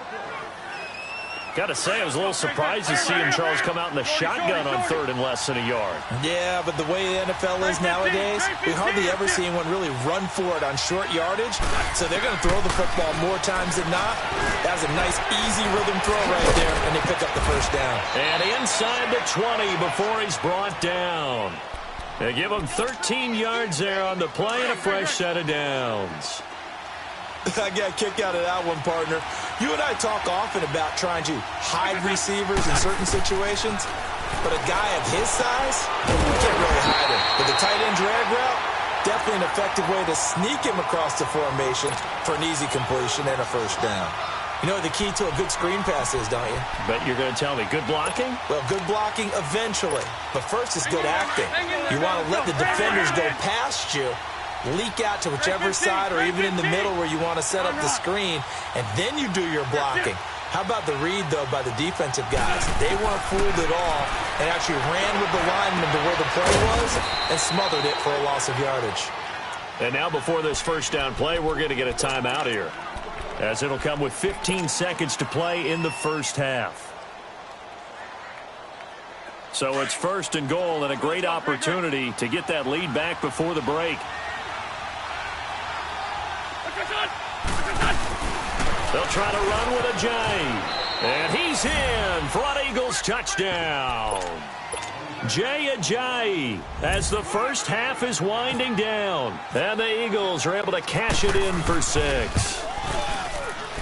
Got to say, I was a little surprised to see him, Charles, come out in the shotgun on 3rd and less than a yard. Yeah, but the way the NFL is nowadays, we hardly ever see anyone really run for it on short yardage. So they're going to throw the football more times than not. That was a nice, easy rhythm throw right there, and they pick up the 1st down. And inside the 20 before he's brought down. They give him 13 yards there on the play and a fresh set of downs. I got a kick out of that one, partner. You and I talk often about trying to hide receivers in certain situations, but a guy of his size, you can't really hide him. With the tight end drag route, definitely an effective way to sneak him across the formation for an easy completion and a 1st down. You know what the key to a good screen pass is, don't you? But you're going to tell me, good blocking? Well, good blocking eventually. But first is good acting. You want to let the defenders go past you, leak out to whichever side or even in the middle where you want to set up the screen, and then you do your blocking. How about the read, though, by the defensive guys? They weren't fooled at all and actually ran with the lineman to where the play was and smothered it for a loss of yardage. And now before this 1st down play, we're going to get a timeout here. as it'll come with 15 seconds to play in the first half. So it's 1st and goal and a great opportunity to get that lead back before the break. They'll try to run with a J. And he's in for an Eagles touchdown. Jay Ajayi as the first half is winding down. And the Eagles are able to cash it in for 6.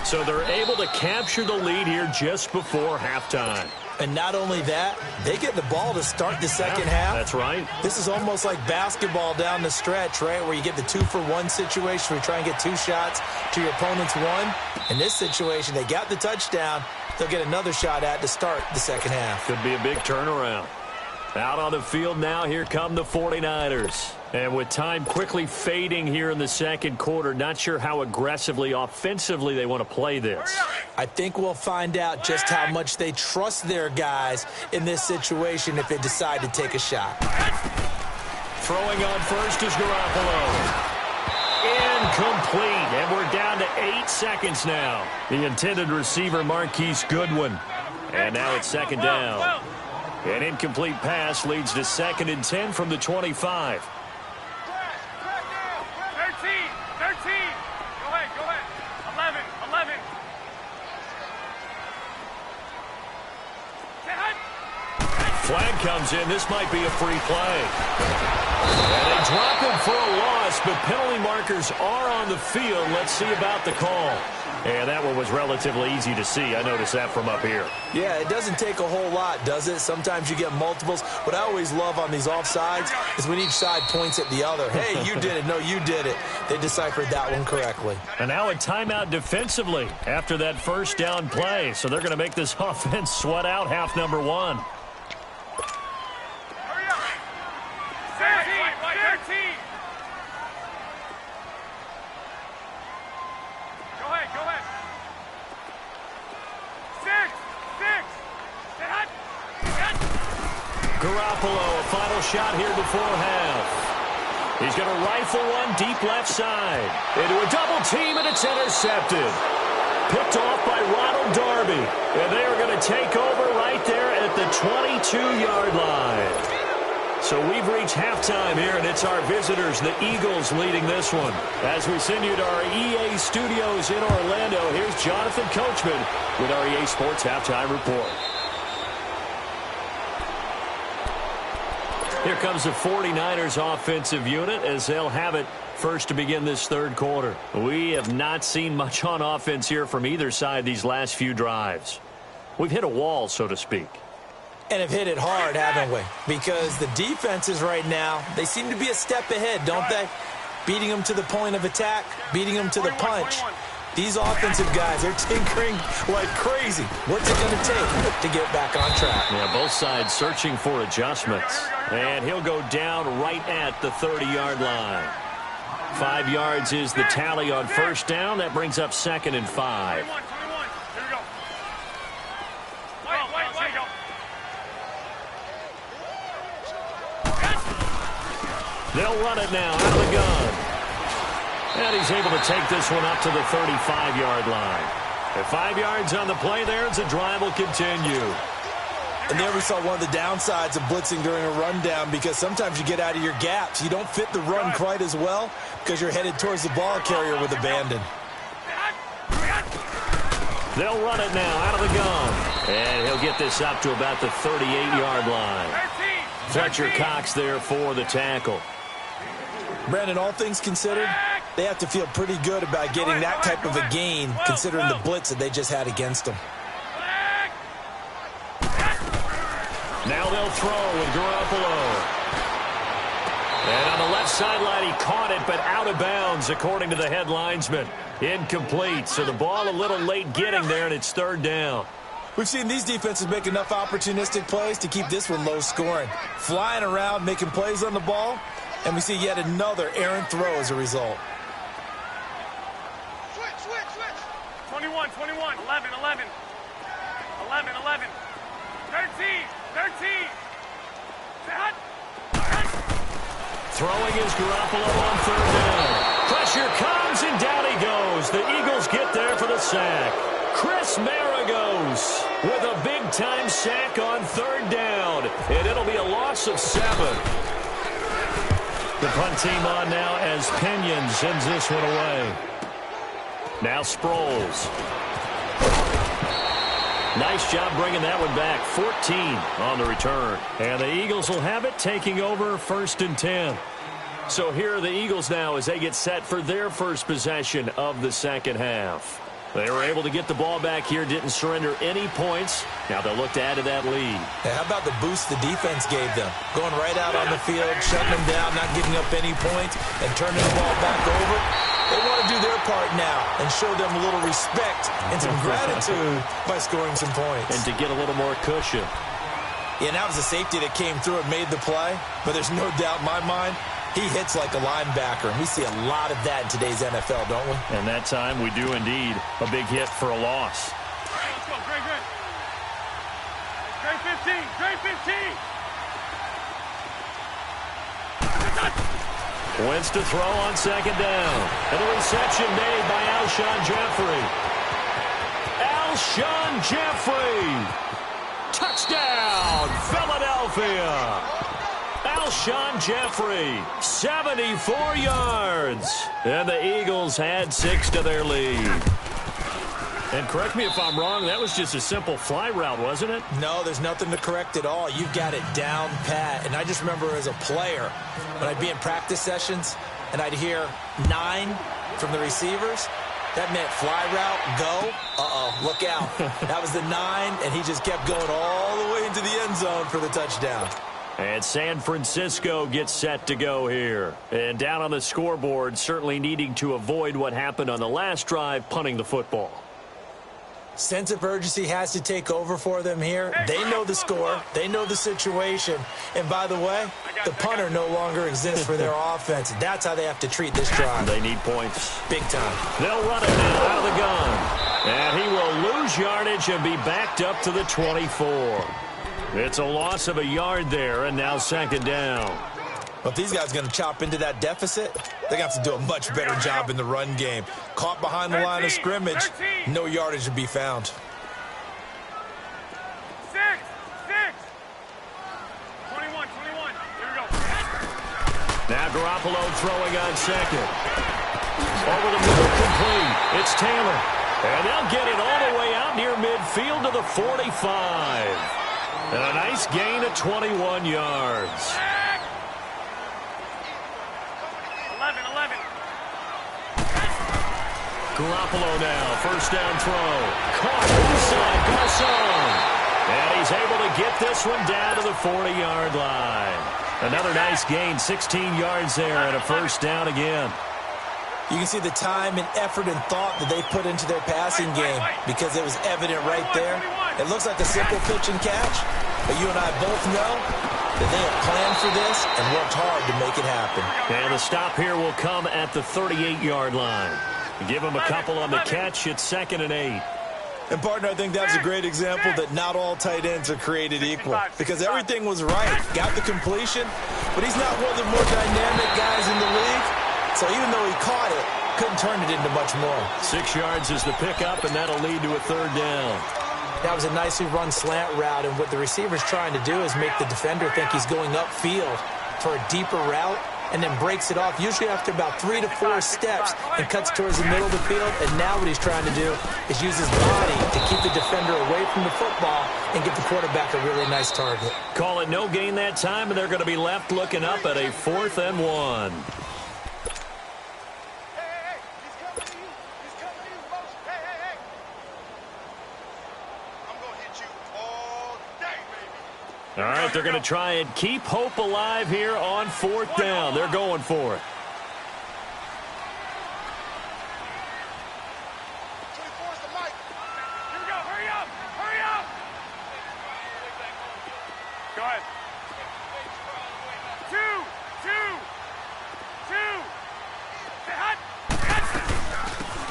So they're able to capture the lead here just before halftime. And not only that, they get the ball to start the second half. That's right. This is almost like basketball down the stretch, right, where you get the 2-for-1 situation where you try and get 2 shots to your opponent's 1. In this situation, they got the touchdown. They'll get another shot at to start the second half. Could be a big turnaround. Out on the field now, here come the 49ers. And with time quickly fading here in the second quarter, not sure how aggressively, offensively they want to play this. I think we'll find out just how much they trust their guys in this situation if they decide to take a shot. Throwing on first is Garoppolo. Incomplete, and we're down to 8 seconds now. The intended receiver, Marquise Goodwin. And now it's second down. An incomplete pass leads to 2nd and 10 from the 25. 13. Go ahead. 11. Flag comes in. This might be a free play. And they drop him for a loss, but penalty markers are on the field. Let's see about the call. And that one was relatively easy to see. I noticed that from up here. Yeah, it doesn't take a whole lot, does it? Sometimes you get multiples. What I always love on these offsides is when each side points at the other. Hey, you did it. No, you did it. They deciphered that one correctly. And now a timeout defensively after that first down play. So they're going to make this offense sweat out half number 1. Hurry up. 13. Go ahead. 6. Garoppolo, a final shot here before half. He's going to rifle one deep left side. Into a double team, and it's intercepted. Picked off by Ronald Darby. And they are going to take over right there at the 22-yard line. So we've reached halftime here, and it's our visitors, the Eagles, leading this one. As we send you to our EA studios in Orlando, here's Jonathan Coachman with our EA Sports Halftime Report. Here comes the 49ers offensive unit as they'll have it first to begin this third quarter. We have not seen much on offense here from either side these last few drives. We've hit a wall, so to speak. And have hit it hard, haven't we? Because the defenses right now, they seem to be a step ahead, don't they? Beating them to the point of attack, beating them to the punch. These offensive guys, they're tinkering like crazy. What's it going to take to get back on track? Yeah, both sides searching for adjustments. And he'll go down right at the 30-yard line. 5 yards is the tally on first down. That brings up 2nd and 5. Here we go. They'll run it now out of the gun. And he's able to take this one up to the 35-yard line. And 5 yards on the play there as the drive will continue. And there we saw one of the downsides of blitzing during a rundown, because sometimes you get out of your gaps. You don't fit the run quite as well because you're headed towards the ball carrier with abandon. They'll run it now out of the gun. And he'll get this up to about the 38-yard line. Fletcher Cox there for the tackle. Brandon, all things considered, they have to feel pretty good about getting that type of a gain, considering the blitz that they just had against them. Now they'll throw with Garoppolo. And on the left sideline, he caught it, but out of bounds, according to the head linesman. Incomplete, so the ball a little late getting there, and it's 3rd down. We've seen these defenses make enough opportunistic plays to keep this one low scoring. Flying around, making plays on the ball, and we see yet another errant throw as a result. Switch. 21, 11. 13. Throwing is Garoppolo on 3rd down. Pressure comes, and down he goes. The Eagles get there for the sack. Chris Maragos with a big-time sack on 3rd down, and it'll be a loss of 7. The punt team on now as Pinion sends this one away. Now Sproles. Nice job bringing that one back. 14 on the return. And the Eagles will have it, taking over 1st and 10. So here are the Eagles now as they get set for their first possession of the second half. They were able to get the ball back here, didn't surrender any points. Now they'll look to add to that lead. Hey, how about the boost the defense gave them? Going right out on the field, shutting them down, not giving up any points, and turning the ball back over. They want to do their part now and show them a little respect and some gratitude by scoring some points. And to get a little more cushion. Yeah, and that was a safety that came through and made the play, but there's no doubt in my mind, he hits like a linebacker, and we see a lot of that in today's NFL, don't we? And that time we do indeed. A big hit for a loss. Let's go, Gray. Gray 15, Gray 15. Wentz to throw on 2nd down. And the reception made by Alshon Jeffrey. Alshon Jeffrey. Touchdown, Philadelphia. Alshon Jeffrey, 74 yards. And the Eagles had 6 to their lead. And correct me if I'm wrong, that was just a simple fly route, wasn't it? No, there's nothing to correct at all. You've got it down pat. And I just remember as a player, when I'd be in practice sessions, and I'd hear 9 from the receivers, that meant fly route, go. Uh-oh, look out. That was the 9, and he just kept going all the way into the end zone for the touchdown. And San Francisco gets set to go here. And down on the scoreboard, certainly needing to avoid what happened on the last drive, punting the football. Sense of urgency has to take over for them here. They know the score. They know the situation. And by the way, the punter no longer exists for their offense. That's how they have to treat this drive. They need points. Big time. They'll run it now out of the gun. And he will lose yardage and be backed up to the 24. It's a loss of a yard there, and now 2nd down. Well, if these guys are going to chop into that deficit, they're going to have to do a much better job in the run game. Caught behind the line of scrimmage, no yardage to be found. 6. 21. Here we go. Now Garoppolo throwing on 2nd. Over the middle, complete. It's Taylor. And they'll get it all the way out near midfield to the 45. And a nice gain of 21 yards. 11. Garoppolo now, 1st down throw. Caught inside Garcon. And he's able to get this one down to the 40-yard line. Another nice gain, 16 yards there, and a 1st down again. You can see the time and effort and thought that they put into their passing game because it was evident right there. It looks like a simple pitch and catch, but you and I both know that they have planned for this and worked hard to make it happen. And the stop here will come at the 38-yard line. Give him a couple on the catch. It's 2nd and 8. And, partner, I think that was a great example that not all tight ends are created equal because everything was right. Got the completion, but he's not one of the more dynamic guys in the league. So even though he caught it, couldn't turn it into much more. 6 yards is the pickup, and that'll lead to a 3rd down. That was a nicely run slant route, and what the receiver's trying to do is make the defender think he's going upfield for a deeper route, and then breaks it off, usually after about 3 to 4 steps, and cuts towards the middle of the field. And now what he's trying to do is use his body to keep the defender away from the football and give the quarterback a really nice target. Call it no gain that time, and they're going to be left looking up at a 4th and 1. All right, they're going to try and keep hope alive here on 4th down. They're going for it. Here we go. Hurry up. Go ahead. 2.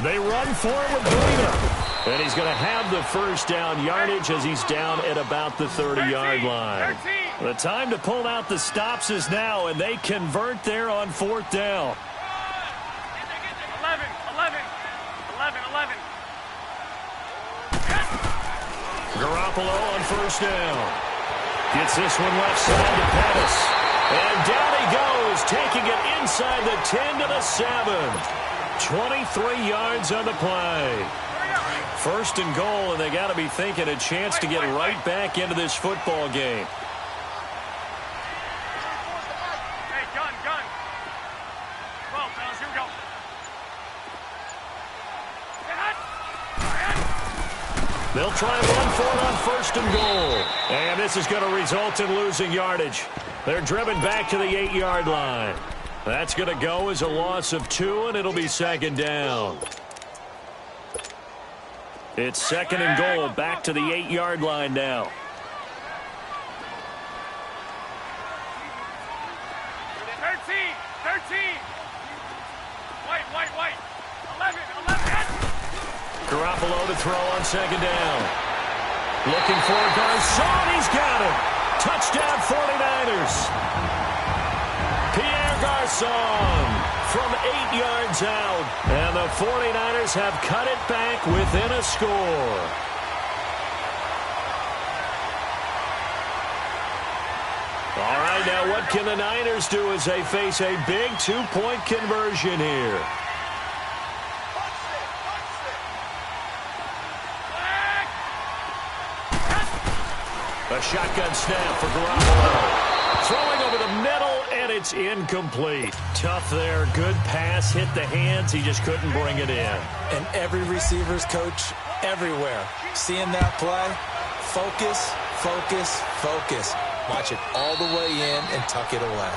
They run for it with Breida. And he's going to have the 1st down yardage as he's down at about the 30-yard line. The time to pull out the stops is now, and they convert there on 4th down. 11. Garoppolo on first down. Gets this one left side to Pettis. And down he goes, taking it inside the 10 to the 7. 23 yards on the play. First and goal, and they got to be thinking a chance to get right back into this football game. Hey, gun. Well, fellas, here we go. They'll try and run for it on first and goal. And this is going to result in losing yardage. They're driven back to the 8-yard line. That's going to go as a loss of 2, and it'll be second down. It's second and goal, back to the 8-yard line now. White. 11. Garoppolo to throw on second down. Looking for Garcon. He's got him. Touchdown 49ers. Pierre Garcon from 8 yards out. And the 49ers have cut it back within a score. All right, now what can the Niners do as they face a big 2-point conversion here? A shotgun snap for Garoppolo. Throwing over the middle, and it's incomplete. Tough there. Good pass. Hit the hands. He just couldn't bring it in. And every receiver's coach everywhere. Seeing that play, focus. Watch it all the way in and tuck it away.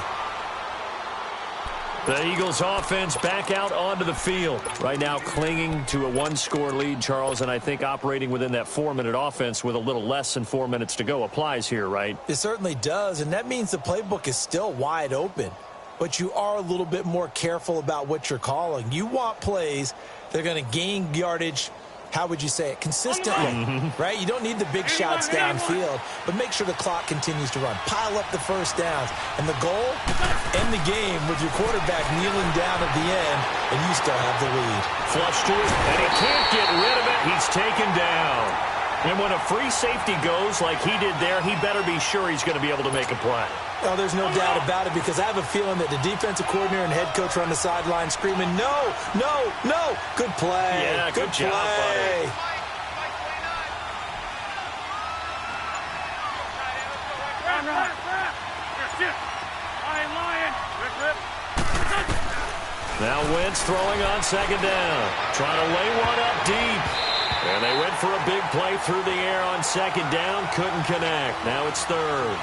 The Eagles offense back out onto the field. Right now clinging to a 1-score lead, Charles, and I think operating within that 4-minute offense with a little less than 4 minutes to go applies here, right? It certainly does, and that means the playbook is still wide open. But you are a little bit more careful about what you're calling. You want plays that are going to gain yardage, how would you say it, consistently, right? You don't need the big shots downfield, but make sure the clock continues to run. Pile up the first downs. And the goal, end the game with your quarterback kneeling down at the end, and you still have the lead. Flush to it, and he can't get rid of it. He's taken down. And when a free safety goes like he did there, he better be sure he's going to be able to make a play. Oh, there's no doubt about it, because I have a feeling that the defensive coordinator and head coach are on the sideline screaming, no. Good play. Yeah, good job, buddy. Now Wentz throwing on second down. Trying to lay one up deep. And they went for a big play through the air on second down. Couldn't connect. Now it's third.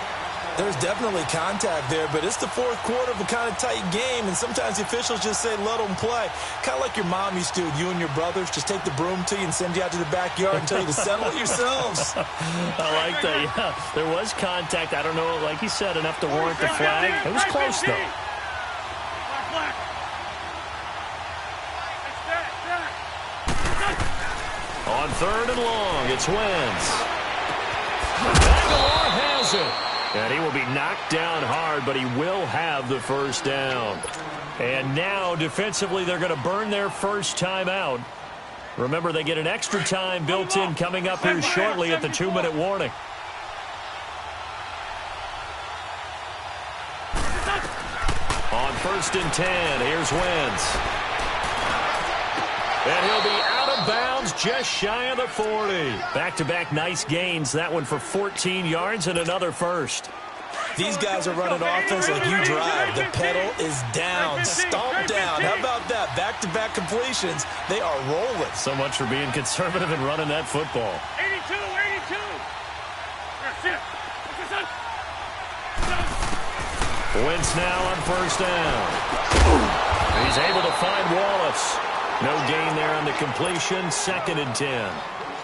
There's definitely contact there, but it's the fourth quarter of a kind of tight game, and sometimes the officials just say, let them play. Kind of like your mom used to with you and your brothers. Just take the broom to you and send you out to the backyard and tell you to settle it yourselves. I like that, yeah. There was contact. I don't know, like you said, enough to warrant the flag. It was close, though. On third and long, it's Wentz. Aguilar has it. And he will be knocked down hard, but he will have the first down. And now, defensively, they're going to burn their first time out. Remember, they get an extra time built in coming up here shortly at the 2-minute warning. On first and 10, here's Wentz. And he'll be out of bounds just shy of the 40. Back-to-back nice gains. That one for 14 yards and another first. These guys are running offense like you drive. The pedal is down, stomp down. How about that? Back-to-back completions. They are rolling. So much for being conservative and running that football. 82. Wentz now on first down. He's able to find Wallace. No gain there on the completion. Second and 10.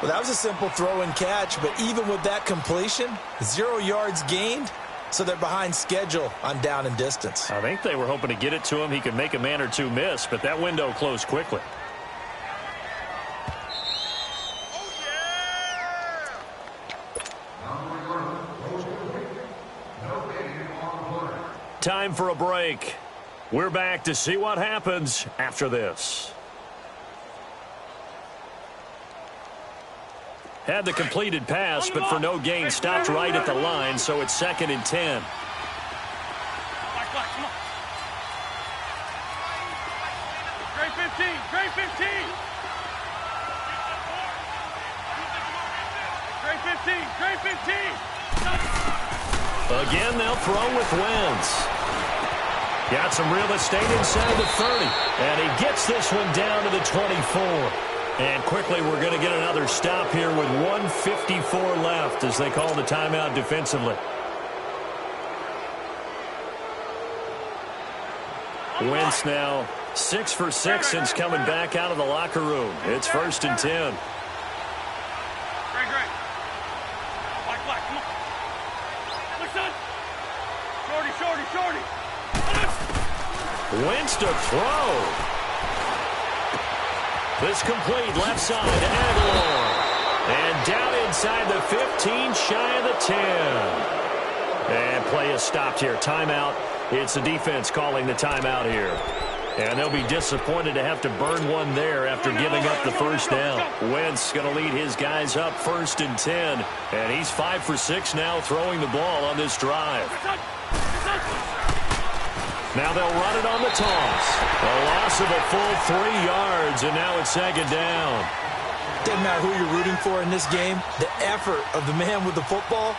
Well, that was a simple throw and catch, but even with that completion, 0 yards gained, so they're behind schedule on down and distance. I think they were hoping to get it to him. He could make a man or two miss, but that window closed quickly. Time for a break. We're back to see what happens after this. Had the completed pass, but for no gain, stopped right at the line, so it's 2nd and 10. Great 15, great 15. Great 15, great 15. Again, they'll throw with Wentz. Got some real estate inside the 30. And he gets this one down to the 24. And quickly, we're going to get another stop here with 1:54 left as they call the timeout defensively. Wentz now 6 for 6 since coming back out of the locker room. It's 1st and 10. Great. Black, come on. Listen. Shorty. Wentz to throw. This complete left side to Aguilar. And down inside the 15, shy of the 10. And play is stopped here. Timeout. It's the defense calling the timeout here. And they'll be disappointed to have to burn one there after giving up the first down. Wentz going to lead his guys up 1st and 10. And he's 5 for 6 now throwing the ball on this drive. Now they'll run it on the toss. A loss of a full 3 yards, and now it's 2nd down. Doesn't matter who you're rooting for in this game. The effort of the man with the football,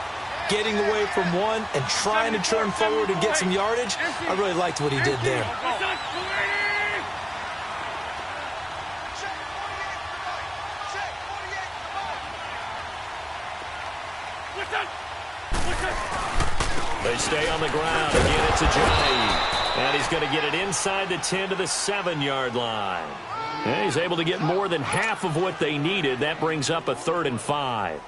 getting away from one and trying to turn forward and get some yardage, I really liked what he did there. They stay on the ground. Again, it's Ajayi. And he's going to get it inside the 10 to the 7-yard line. And he's able to get more than half of what they needed. That brings up a 3rd and 5.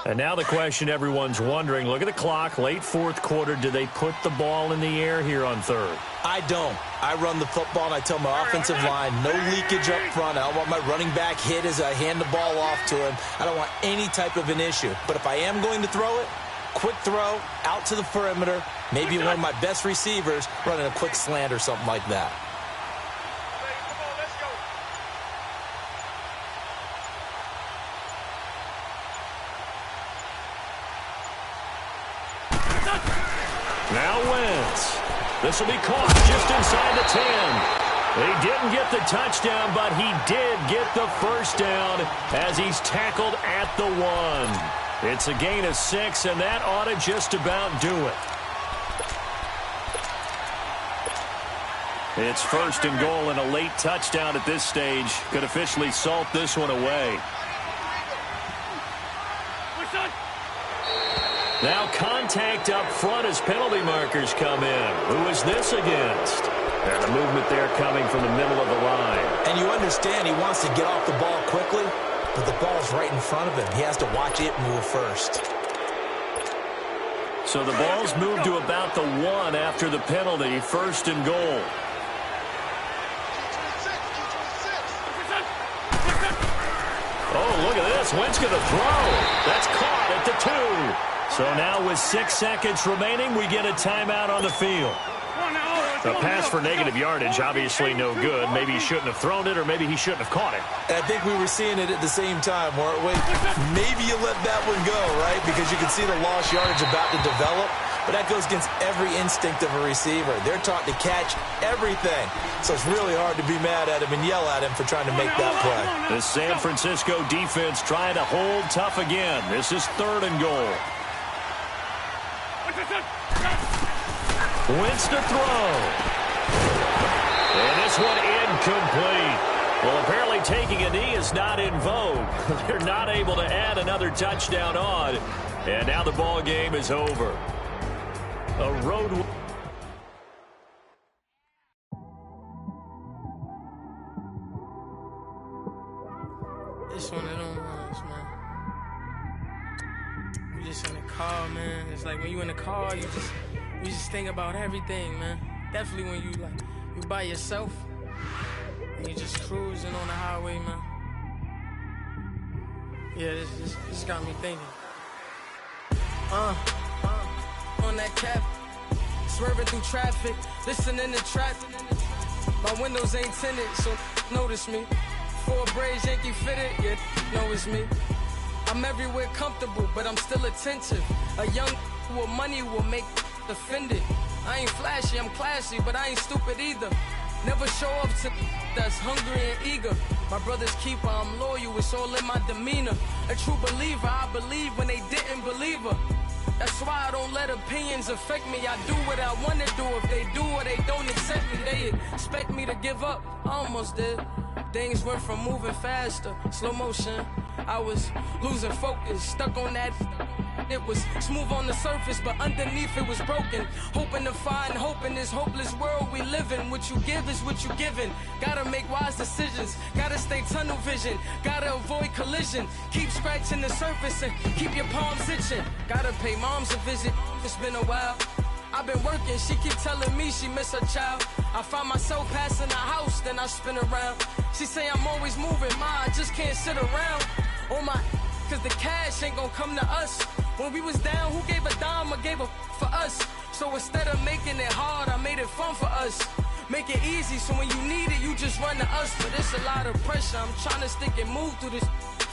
And now the question everyone's wondering, look at the clock, late 4th quarter. Do they put the ball in the air here on 3rd? I don't. I run the football, and I tell my offensive line, no leakage up front. I don't want my running back hit as I hand the ball off to him. I don't want any type of an issue. But if I am going to throw it, quick throw, out to the perimeter, maybe one of my best receivers running a quick slant or something like that. Now Wentz. This will be caught just inside the 10. He didn't get the touchdown, but he did get the first down as he's tackled at the 1. It's a gain of 6, and that ought to just about do it. It's 1st and goal, and a late touchdown at this stage could officially salt this one away. Now contact up front as penalty markers come in. Who is this against? And the movement there coming from the middle of the line. And you understand he wants to get off the ball quickly, but the ball's right in front of him. He has to watch it move first. So the ball's moved to about the 1 after the penalty. 1st and goal. Oh, look at this. Wentz going to throw. That's caught at the 2. So now with 6 seconds remaining, we get a timeout on the field. A pass for negative yardage, obviously no good. Maybe he shouldn't have thrown it, or maybe he shouldn't have caught it. I think we were seeing it at the same time, weren't we? Maybe you let that one go, right? Because you can see the lost yardage about to develop. But that goes against every instinct of a receiver. They're taught to catch everything. So it's really hard to be mad at him and yell at him for trying to make that play. The San Francisco defense trying to hold tough again. This is 3rd and goal. Wentz to throw. And this one incomplete. Well, apparently taking a knee is not in vogue. They're not able to add another touchdown on. And now the ball game is over. A road. It's one of them ones, man. You just in the car, man. It's like when you in the car, you just think about everything, man. Definitely when you by yourself and you just cruising on the highway, man. Yeah, this got me thinking. On that cap, swerving through traffic, listening to trap. My windows ain't tinted, so notice me. 4 braids, Yankee fitted, yeah, know it's me. I'm everywhere comfortable, but I'm still attentive. A young with money will make offended. I ain't flashy, I'm classy, but I ain't stupid either. Never show up to that's hungry and eager. My brother's keeper, I'm loyal, it's all in my demeanor. A true believer, I believe when they didn't believe her. That's why I don't let opinions affect me. I do what I want to do. If they do or they don't accept me, they expect me to give up. I almost did. Things went from moving faster, slow motion. I was losing focus, stuck on that. It was smooth on the surface, but underneath it was broken. Hoping to find hope in this hopeless world we live in. What you give is what you given. Gotta make wise decisions. Gotta stay tunnel vision. Gotta avoid collision. Keep scratching the surface and keep your palms itching. Gotta pay moms a visit. It's been a while. I've been working, she keep telling me she miss her child. I find myself passing the house, then I spin around. She say I'm always moving, ma, I just can't sit around. Oh my, cause the cash ain't gonna come to us. When we was down, who gave a dime or gave a for us? So instead of making it hard, I made it fun for us. Make it easy, so when you need it, you just run to us. But it's a lot of pressure, I'm trying to stick and move through this.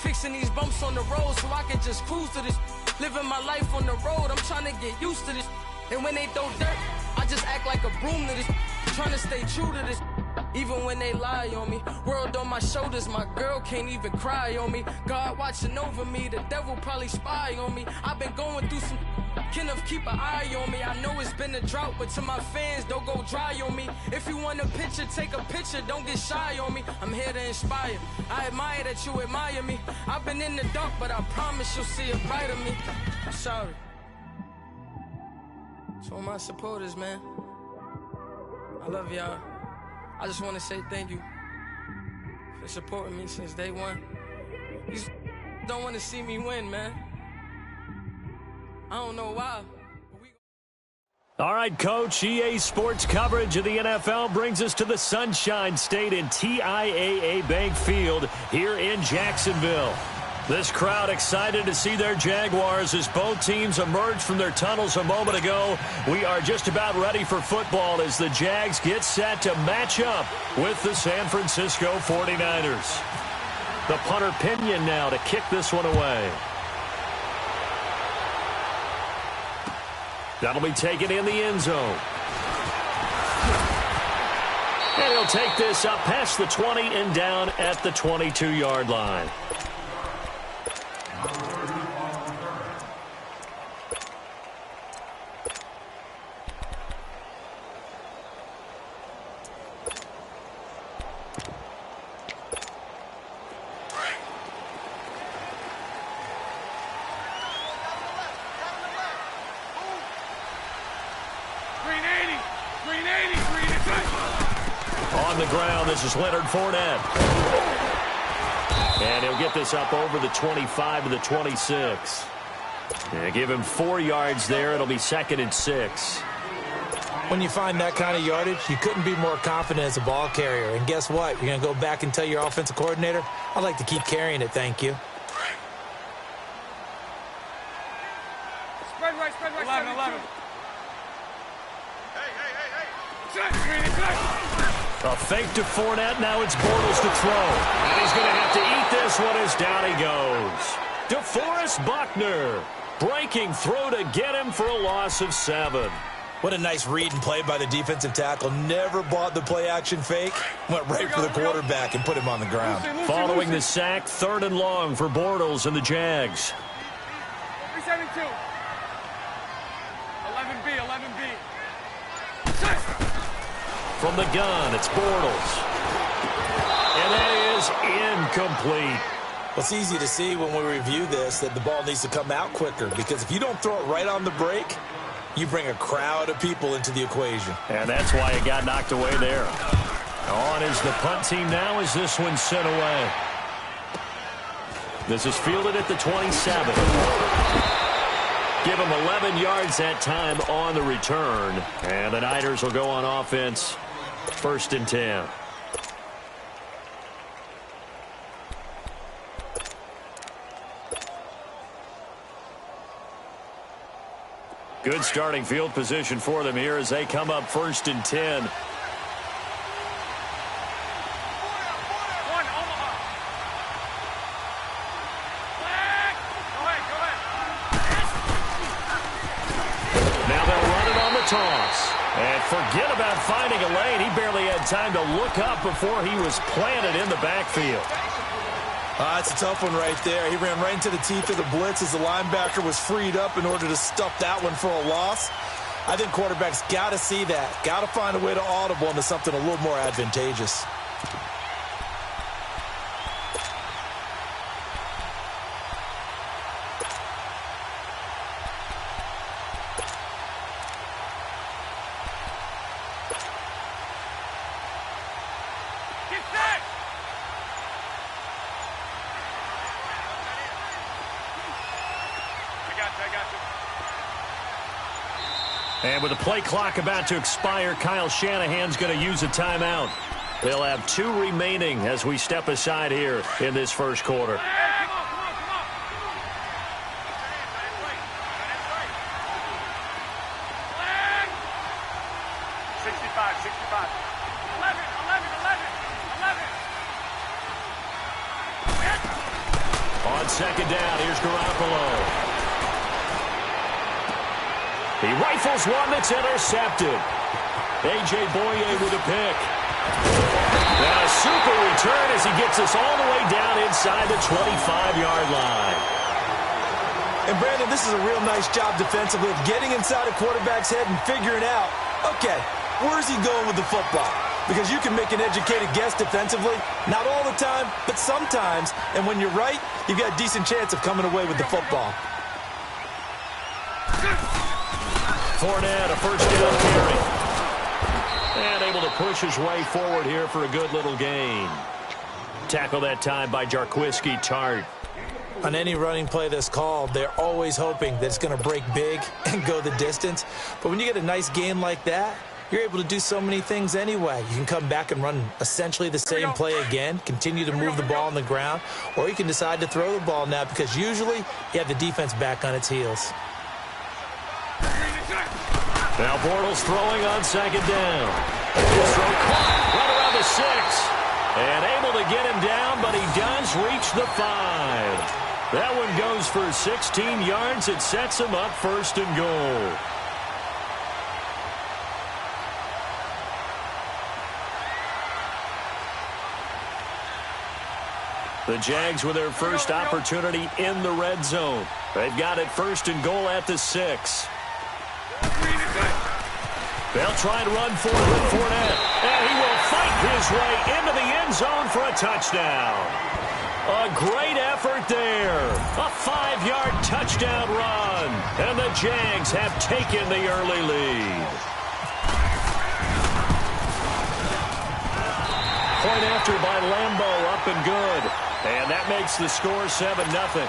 Fixing these bumps on the road so I can just cruise to this. Living my life on the road, I'm trying to get used to this. And when they throw dirt, I just act like a broom to this. Trying to stay true to this. Even when they lie on me. World on my shoulders, my girl can't even cry on me. God watching over me, the devil probably spy on me. I've been going through some, Kenneth keep an eye on me. I know it's been a drought, but to my fans, don't go dry on me. If you want a picture, take a picture, don't get shy on me. I'm here to inspire, I admire that you admire me. I've been in the dark, but I promise you'll see a bright of me. I'm sorry. To all my supporters, man, I love y'all. I just want to say thank you for supporting me since day one. You don't want to see me win, man. I don't know why. All right, Coach, EA Sports coverage of the NFL brings us to the Sunshine State in TIAA Bank Field here in Jacksonville. This crowd excited to see their Jaguars as both teams emerged from their tunnels a moment ago. We are just about ready for football as the Jags get set to match up with the San Francisco 49ers. The punter Pinion now to kick this one away. That'll be taken in the end zone. And he'll take this up past the 20 and down at the 22-yard line. On the ground, this is Leonard Fournette. And he'll get this up over the 25 to the 26. And give him 4 yards there. It'll be 2nd and 6. When you find that kind of yardage, you couldn't be more confident as a ball carrier. And guess what? You're going to go back and tell your offensive coordinator, I'd like to keep carrying it, thank you. Spread right, 11. A fake to Fournette. Now it's Bortles to throw. And he's going to have to eat this one as down he goes. DeForest Buckner breaking throw to get him for a loss of 7. What a nice read and play by the defensive tackle. Never bought the play-action fake. Went right for the quarterback and put him on the ground. Following the sack, 3rd and long for Bortles and the Jags. 372. 11B. From the gun, it's Bortles. And that is incomplete. Well, it's easy to see when we review this that the ball needs to come out quicker, because if you don't throw it right on the break, you bring a crowd of people into the equation. And that's why it got knocked away there. On is the punt team now as this one's sent away. This is fielded at the 27. Give him 11 yards that time on the return. And the Niners will go on offense. 1st and 10. Good starting field position for them here as they come up 1st and 10. toss. And forget about finding a lane. He barely had time to look up before he was planted in the backfield. It's a tough one right there. He ran right into the teeth of the blitz as the linebacker was freed up in order to stuff that one for a loss. I think quarterbacks got to see that. Got to find a way to audible into something a little more advantageous. And with the play clock about to expire, Kyle Shanahan's going to use a timeout. They'll have 2 remaining as we step aside here in this first quarter. 65, 65. 11. On second down, here's Garoppolo. He rifles one that's intercepted. A.J. Boye with a pick. And a super return as he gets us all the way down inside the 25-yard line. And, Brandon, this is a real nice job defensively of getting inside a quarterback's head and figuring out, okay, where's he going with the football? Because you can make an educated guess defensively. Not all the time, but sometimes. And when you're right, you've got a decent chance of coming away with the football. Fournette, a first down carry. And able to push his way forward here for a good little gain. Tackle that time by Jarquiski Tart. On any running play that's called, they're always hoping that it's going to break big and go the distance. But when you get a nice gain like that, you're able to do so many things anyway. You can come back and run essentially the same play again, continue to move the ball on the ground, or you can decide to throw the ball now because usually you have the defense back on its heels. Now Bortles throwing on second down. His throw caught right around the 6. And able to get him down, but he does reach the 5. That one goes for 16 yards. It sets him up first and goal. The Jags with their first opportunity in the red zone. They've got it first and goal at the 6. They'll try and run for it with Fournette. And he will fight his way into the end zone for a touchdown. A great effort there. A 5-yard touchdown run. And the Jags have taken the early lead. Point after by Lambeau, up and good. And that makes the score 7-0.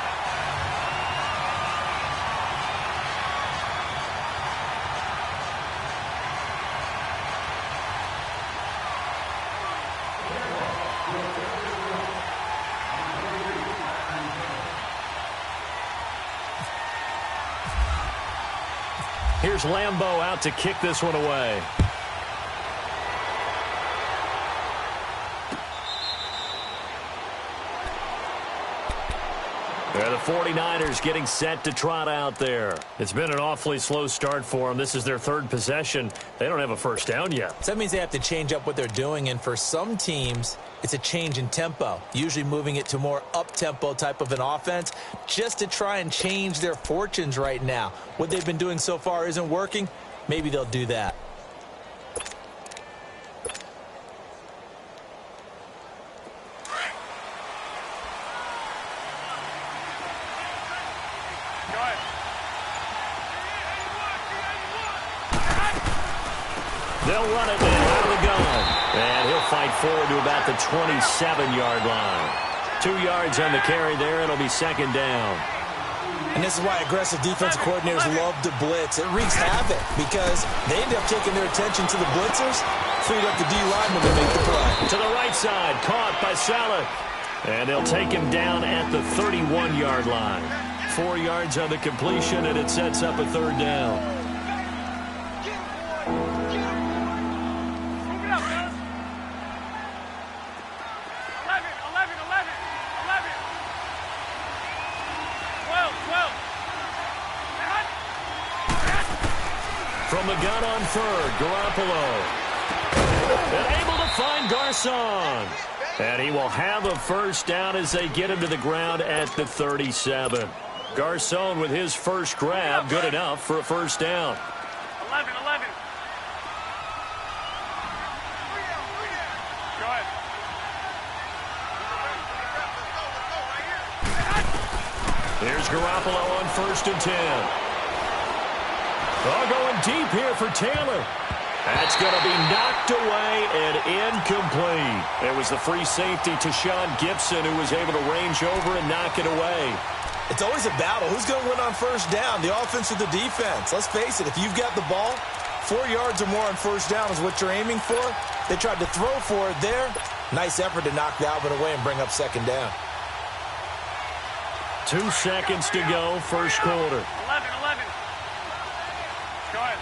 Here's Lambeau out to kick this one away. The 49ers getting set to trot out there. It's been an awfully slow start for them. This is their 3rd possession. They don't have a first down yet. So that means they have to change up what they're doing, and for some teams, it's a change in tempo, usually moving it to more up-tempo type of an offense just to try and change their fortunes right now. What they've been doing so far isn't working. Maybe they'll do that. They'll run it now out of the gun. And he'll fight forward to about the 27-yard line. 2 yards on the carry there. It'll be second down. And this is why aggressive defensive coordinators love to blitz. It wreaks havoc because they end up taking their attention to the blitzers, freed up the D-line when they make the play. To the right side, caught by Saleh. And they'll take him down at the 31-yard line. 4 yards on the completion, and it sets up a 3rd down. From the gun on third, Garoppolo. And able to find Garcon. And he will have a first down as they get him to the ground at the 37. Garcon with his first grab, good enough for a first down. 11. Go ahead. Here's Garoppolo on 1st and 10. Oh, going deep here for Taylor. That's going to be knocked away and incomplete. It was the free safety to Sean Gibson who was able to range over and knock it away. It's always a battle. Who's going to win on first down, the offense or the defense? Let's face it, if you've got the ball, 4 yards or more on first down is what you're aiming for. They tried to throw for it there. Nice effort to knock Dalvin away and bring up second down. 2 seconds to go, first quarter. 11. Go ahead.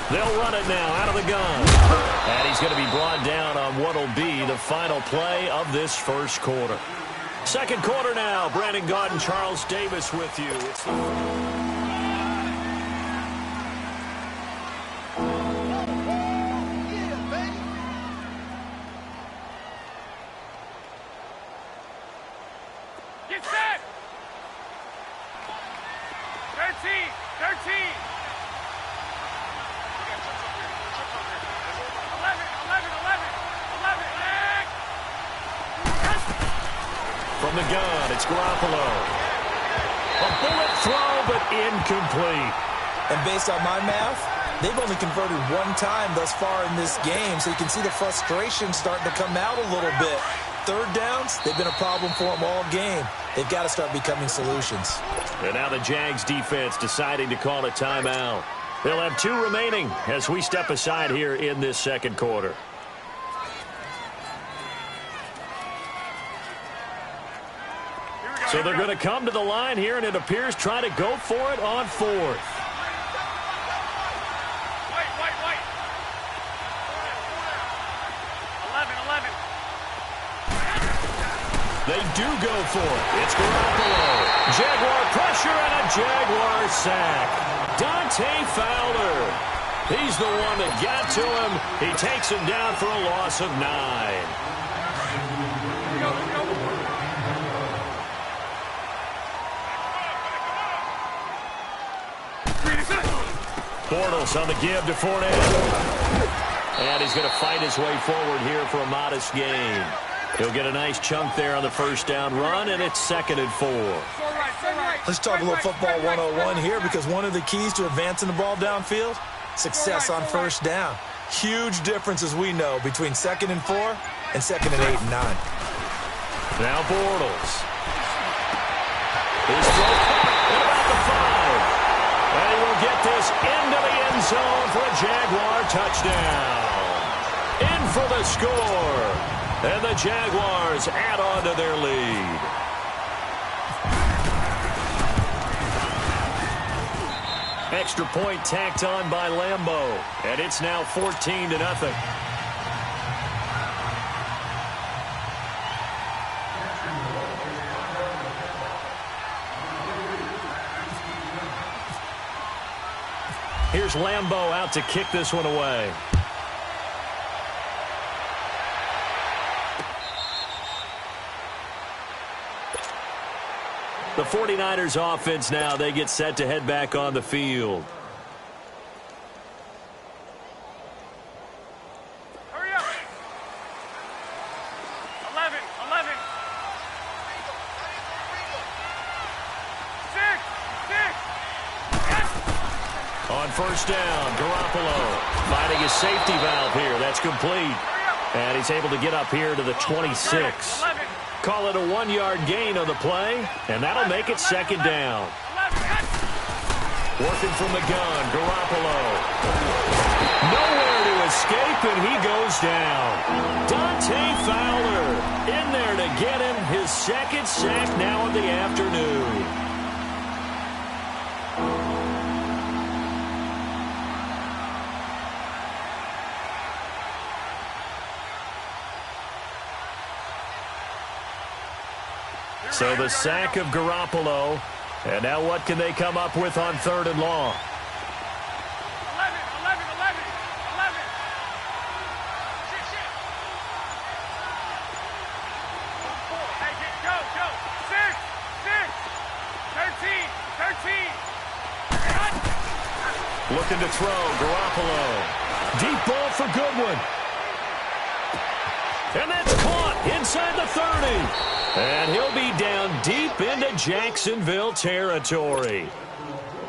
They'll run it now out of the gun. And he's going to be brought down on what will be the final play of this first quarter. Second quarter now. Brandon Gaudin, Charles Davis with you. It's Get set. 13. 11. From the gun, it's Garoppolo. A bullet throw, but incomplete. And based on my math, they've only converted 1 time thus far in this game, so you can see the frustration starting to come out a little bit. Third downs, they've been a problem for them all game. They've got to start becoming solutions. And now the Jags defense deciding to call a timeout. They'll have 2 remaining as we step aside here in this second quarter. So they're going to come to the line here, and it appears try to go for it on 4th. Wait. 11. They do go for it. It's Garoppolo. Jaguar pressure and a Jaguar sack. Dante Fowler. He's the one that got to him. He takes him down for a loss of 9. Bortles on the give to Fournette. And he's going to fight his way forward here for a modest gain. He'll get a nice chunk there on the first down run, and it's 2nd and 4. Let's talk a little football 101 here, because one of the keys to advancing the ball downfield, success on first down. Huge difference, as we know, between 2nd and 4 and 2nd and 8 and 9. Now Bortles. His throw at about the 5. And he will get this into the end zone for a Jaguar touchdown. In for the score. And the Jaguars add on to their lead. Extra point tacked on by Lambeau. And it's now 14-0. Here's Lambeau out to kick this one away. The 49ers offense now, they get set to head back on the field. Hurry up. 11. 6. On first down, Garoppolo finding his safety valve here. That's complete. And he's able to get up here to the 26. Call it a 1-yard gain on the play, and that'll make it 2nd down. Working from the gun, Garoppolo. Nowhere to escape, and he goes down. Dante Fowler in there to get him his 2nd sack now of the afternoon. So the sack of Garoppolo. And now what can they come up with on 3rd and long? 11. Go. 6. 13. Looking to throw, Garoppolo. Deep ball for Goodwin. And that's caught inside the 30. And he'll be down deep into Jacksonville territory.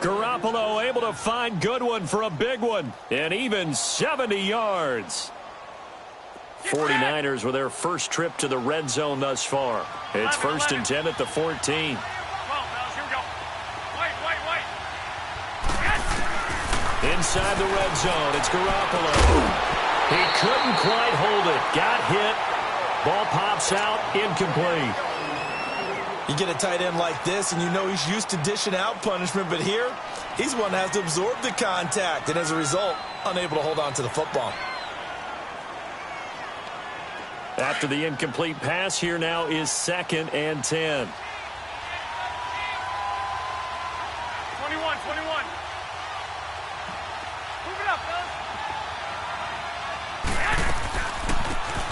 Garoppolo able to find Goodwin for a big one. And even 70 yards. 49ers with their first trip to the red zone thus far. It's 1st and 10 at the 14. Here we go. Wait. Inside the red zone, it's Garoppolo. He couldn't quite hold it. Got hit. Ball pops out, incomplete. You get a tight end like this, and you know he's used to dishing out punishment, but here, he's one that has to absorb the contact, and as a result, unable to hold on to the football. After the incomplete pass, here now is 2nd and 10. 21. Move it up, fellas.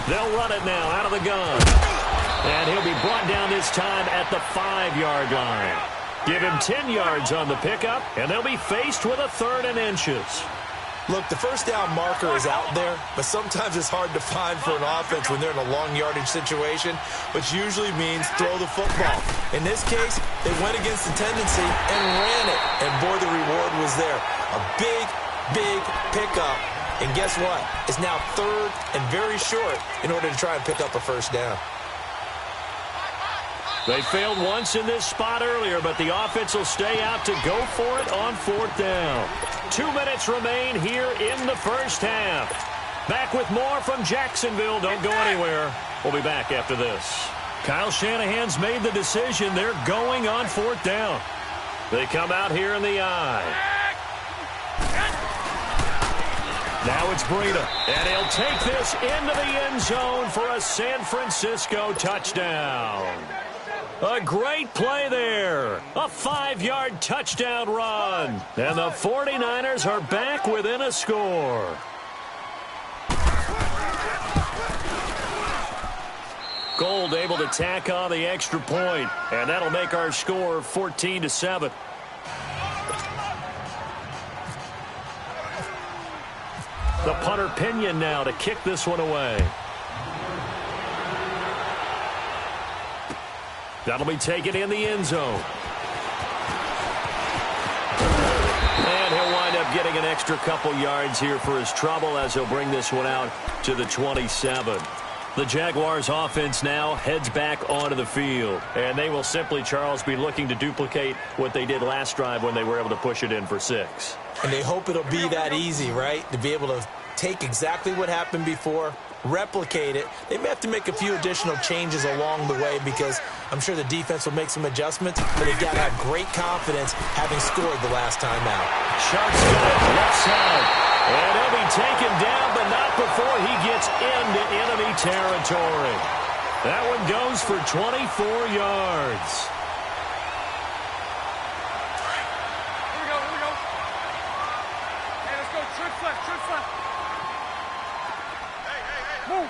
They'll run it now out of the gun. And he'll be brought down this time at the 5-yard line. Give him 10 yards on the pickup, and they'll be faced with a 3rd and inches. Look, the first down marker is out there, but sometimes it's hard to find for an offense when they're in a long yardage situation, which usually means throw the football. In this case, they went against the tendency and ran it, and boy, the reward was there. A big pickup, and guess what? It's now 3rd and very short in order to try and pick up a first down. They failed once in this spot earlier, but the offense will stay out to go for it on 4th down. 2 minutes remain here in the first half. Back with more from Jacksonville. Don't go anywhere. We'll be back after this. Kyle Shanahan's made the decision. They're going on 4th down. They come out here in the eye. Now it's Breida, and he'll take this into the end zone for a San Francisco touchdown. A great play there. A 5-yard touchdown run. And the 49ers are back within a score. Gold able to tack on the extra point, and that'll make our score 14-7. The punter Pinion now to kick this one away. That'll be taken in the end zone. And he'll wind up getting an extra couple yards here for his trouble as he'll bring this one out to the 27. The Jaguars offense now heads back onto the field. And they will simply, Charles, be looking to duplicate what they did last drive when they were able to push it in for 6. And they hope it'll be that easy, right? To be able to take exactly what happened before, replicate it. They may have to make a few additional changes along the way because I'm sure the defense will make some adjustments, but they've got to have great confidence having scored the last time out. Sharp's got it left side. And he'll be taken down, but not before he gets into enemy territory. That one goes for 24 yards. Here we go. Hey, let's go. Trips left. Move.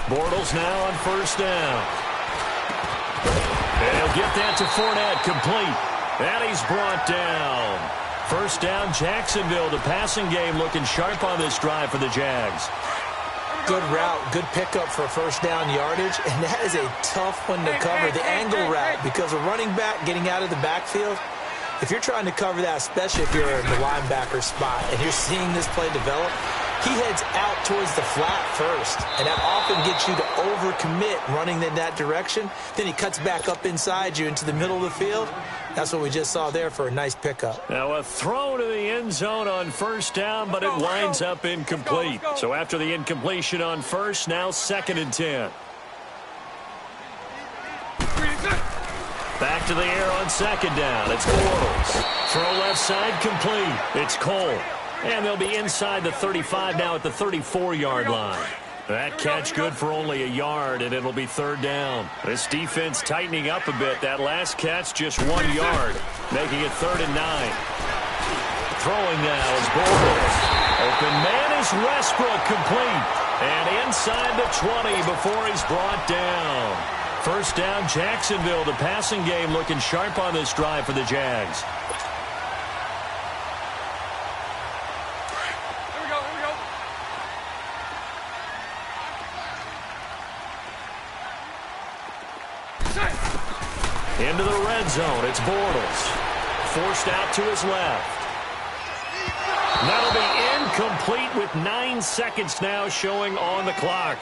Bortles now on 1st down. And he'll get that to Fournette, complete. And he's brought down. 1st down, Jacksonville. The passing game looking sharp on this drive for the Jags. Good route, good pickup for 1st down yardage, and that is a tough one to cover, the angle route, because a running back getting out of the backfield, if you're trying to cover that, especially if you're in the linebacker spot and you're seeing this play develop, he heads out towards the flat first, and that often gets you to overcommit running in that direction. Then he cuts back up inside you into the middle of the field. That's what we just saw there for a nice pickup. Now a throw to the end zone on 1st down, but it winds up incomplete. So after the incompletion on 1st, now 2nd and 10. Back to the air on 2nd down. It's Bortles. Throw left side complete. It's Cole. And they'll be inside the 35 now at the 34-yard line. That catch good for only a yard, and it'll be third down. This defense tightening up a bit. That last catch just 1 yard, making it 3rd and 9. Throwing now is Bortles. Open man is Westbrook, complete. And inside the 20 before he's brought down. First down, Jacksonville. The passing game looking sharp on this drive for the Jags. Into the red zone, it's Bortles. Forced out to his left. That'll be incomplete with 9 seconds now showing on the clock.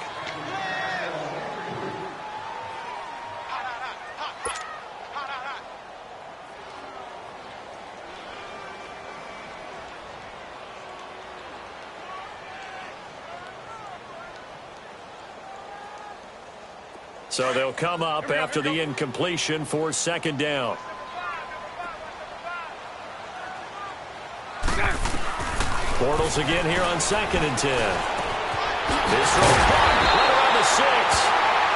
So they'll come up after the incompletion for 2nd down. Bortles again here on 2nd and 10. This throw right around the 6.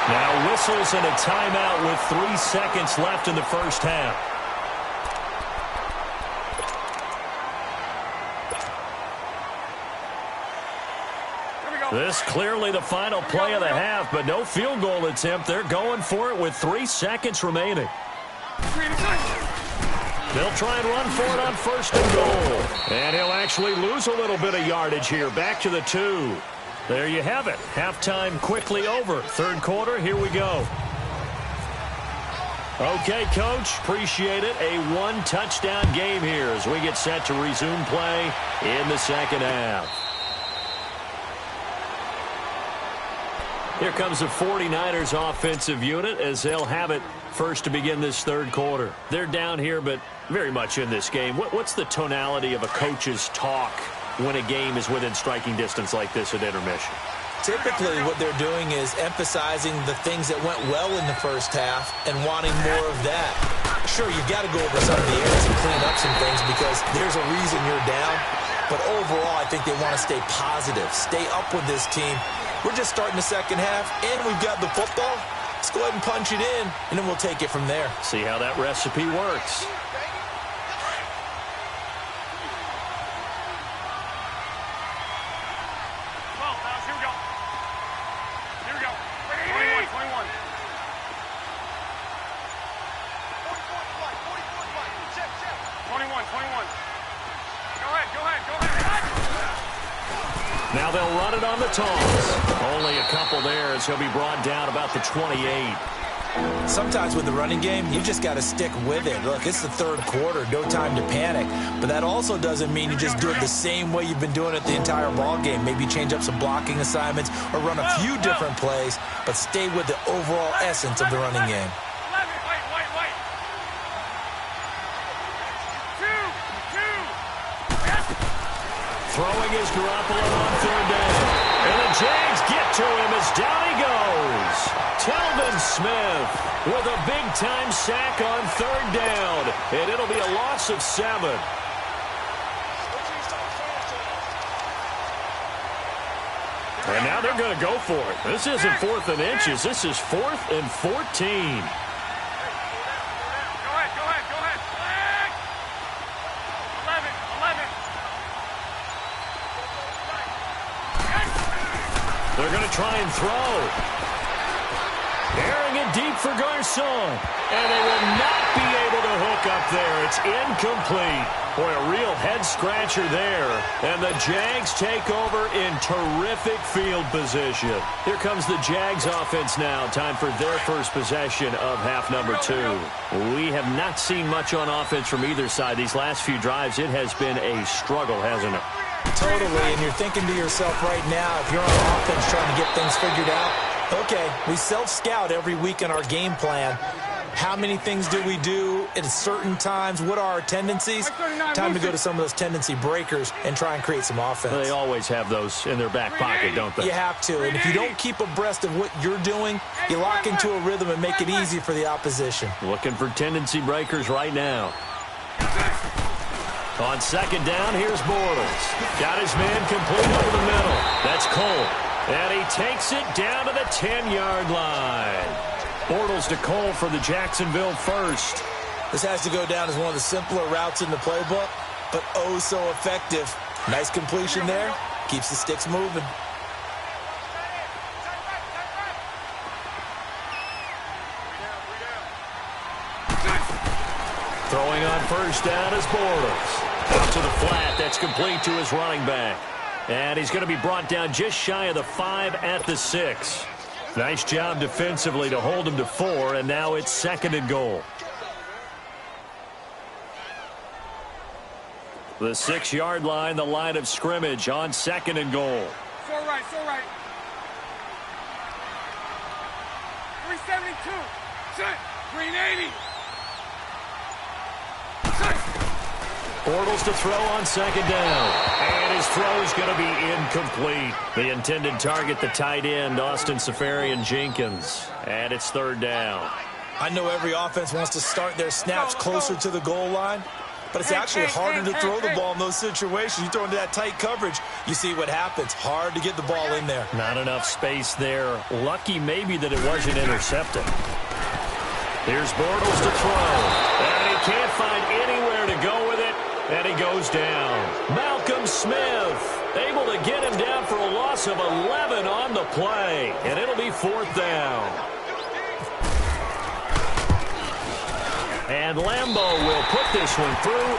Now whistles and a timeout with 3 seconds left in the first half. This clearly the final play of the half, but no field goal attempt. They're going for it with 3 seconds remaining. They'll try and run for it on 1st and goal. And he'll actually lose a little bit of yardage here. Back to the 2. There you have it. Halftime quickly over. 3rd quarter, here we go. Okay, Coach, appreciate it. A 1-touchdown game here as we get set to resume play in the 2nd half. Here comes the 49ers offensive unit as they'll have it first to begin this 3rd quarter. They're down here, but very much in this game. What's the tonality of a coach's talk when a game is within striking distance like this at intermission? Typically, what they're doing is emphasizing the things that went well in the first half and wanting more of that. Sure, you've got to go over some of the areas and clean up some things because there's a reason you're down. But overall, I think they want to stay positive, stay up with this team. We're just starting the 2nd half, and we've got the football. Let's go ahead and punch it in, and then we'll take it from there. See how that recipe works. Here we go. 21. 21. Go ahead. Now they'll run it on the toss. Only a couple there as he'll be brought down about the 28. Sometimes with the running game, you just got to stick with it. Look, it's the 3rd quarter, no time to panic. But that also doesn't mean you just do it the same way you've been doing it the entire ball game. Maybe change up some blocking assignments or run a few different plays, but stay with the overall essence of the running game. Throwing is Garoppolo on 3rd down. And the Jags get to him as down he goes. Telvin Smith with a big-time sack on 3rd down. And it'll be a loss of 7. And now they're going to go for it. This isn't 4th and inches. This is 4th and 14. They're going to try and throw. Airing it deep for Garcon. And they will not be able to hook up there. It's incomplete. Boy, a real head-scratcher there. And the Jags take over in terrific field position. Here comes the Jags offense now. Time for their first possession of half number 2. We have not seen much on offense from either side. These last few drives, it has been a struggle, hasn't it? Totally, and you're thinking to yourself right now, if you're on offense trying to get things figured out, okay, we self-scout every week in our game plan. How many things do we do at certain times? What are our tendencies? Time to go to some of those tendency breakers and try and create some offense. They always have those in their back pocket, don't they? You have to, and if you don't keep abreast of what you're doing, you lock into a rhythm and make it easy for the opposition. Looking for tendency breakers right now. On second down, here's Bortles. Got his man complete over the middle. That's Cole. And he takes it down to the 10-yard line. Bortles to Cole for the Jacksonville first. This has to go down as one of the simpler routes in the playbook, but oh so effective. Nice completion there. Keeps the sticks moving. Throwing on first down is Bortles. Out to the flat. That's complete to his running back. And he's going to be brought down just shy of the 5 at the 6. Nice job defensively to hold him to 4, and now it's second and goal. The 6-yard line, the line of scrimmage on second and goal. So right, so right. 372. Set. 380. Bortles to throw on second down. And his throw is going to be incomplete. The intended target, the tight end, Austin Seferian-Jenkins. And it's third down. I know every offense wants to start their snaps closer to the goal line, but it's actually harder to throw the ball in those situations. You throw into that tight coverage, you see what happens. Hard to get the ball in there. Not enough space there. Lucky maybe that it wasn't intercepted. Here's Bortles to throw. And he can't find anywhere to go with it. And he goes down. Malcolm Smith able to get him down for a loss of 11 on the play. And it'll be fourth down. And Lambeau will put this one through.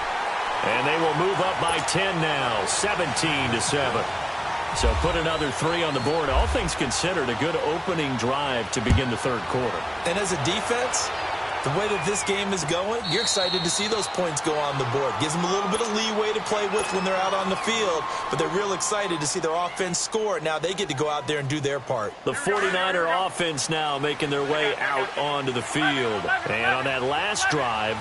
And they will move up by 10 now, 17-7. So put another 3 on the board. All things considered, a good opening drive to begin the third quarter. And as a defense, the way that this game is going, you're excited to see those points go on the board. Gives them a little bit of leeway to play with when they're out on the field, but they're real excited to see their offense score. Now they get to go out there and do their part. The 49er offense now making their way out onto the field. And on that last drive,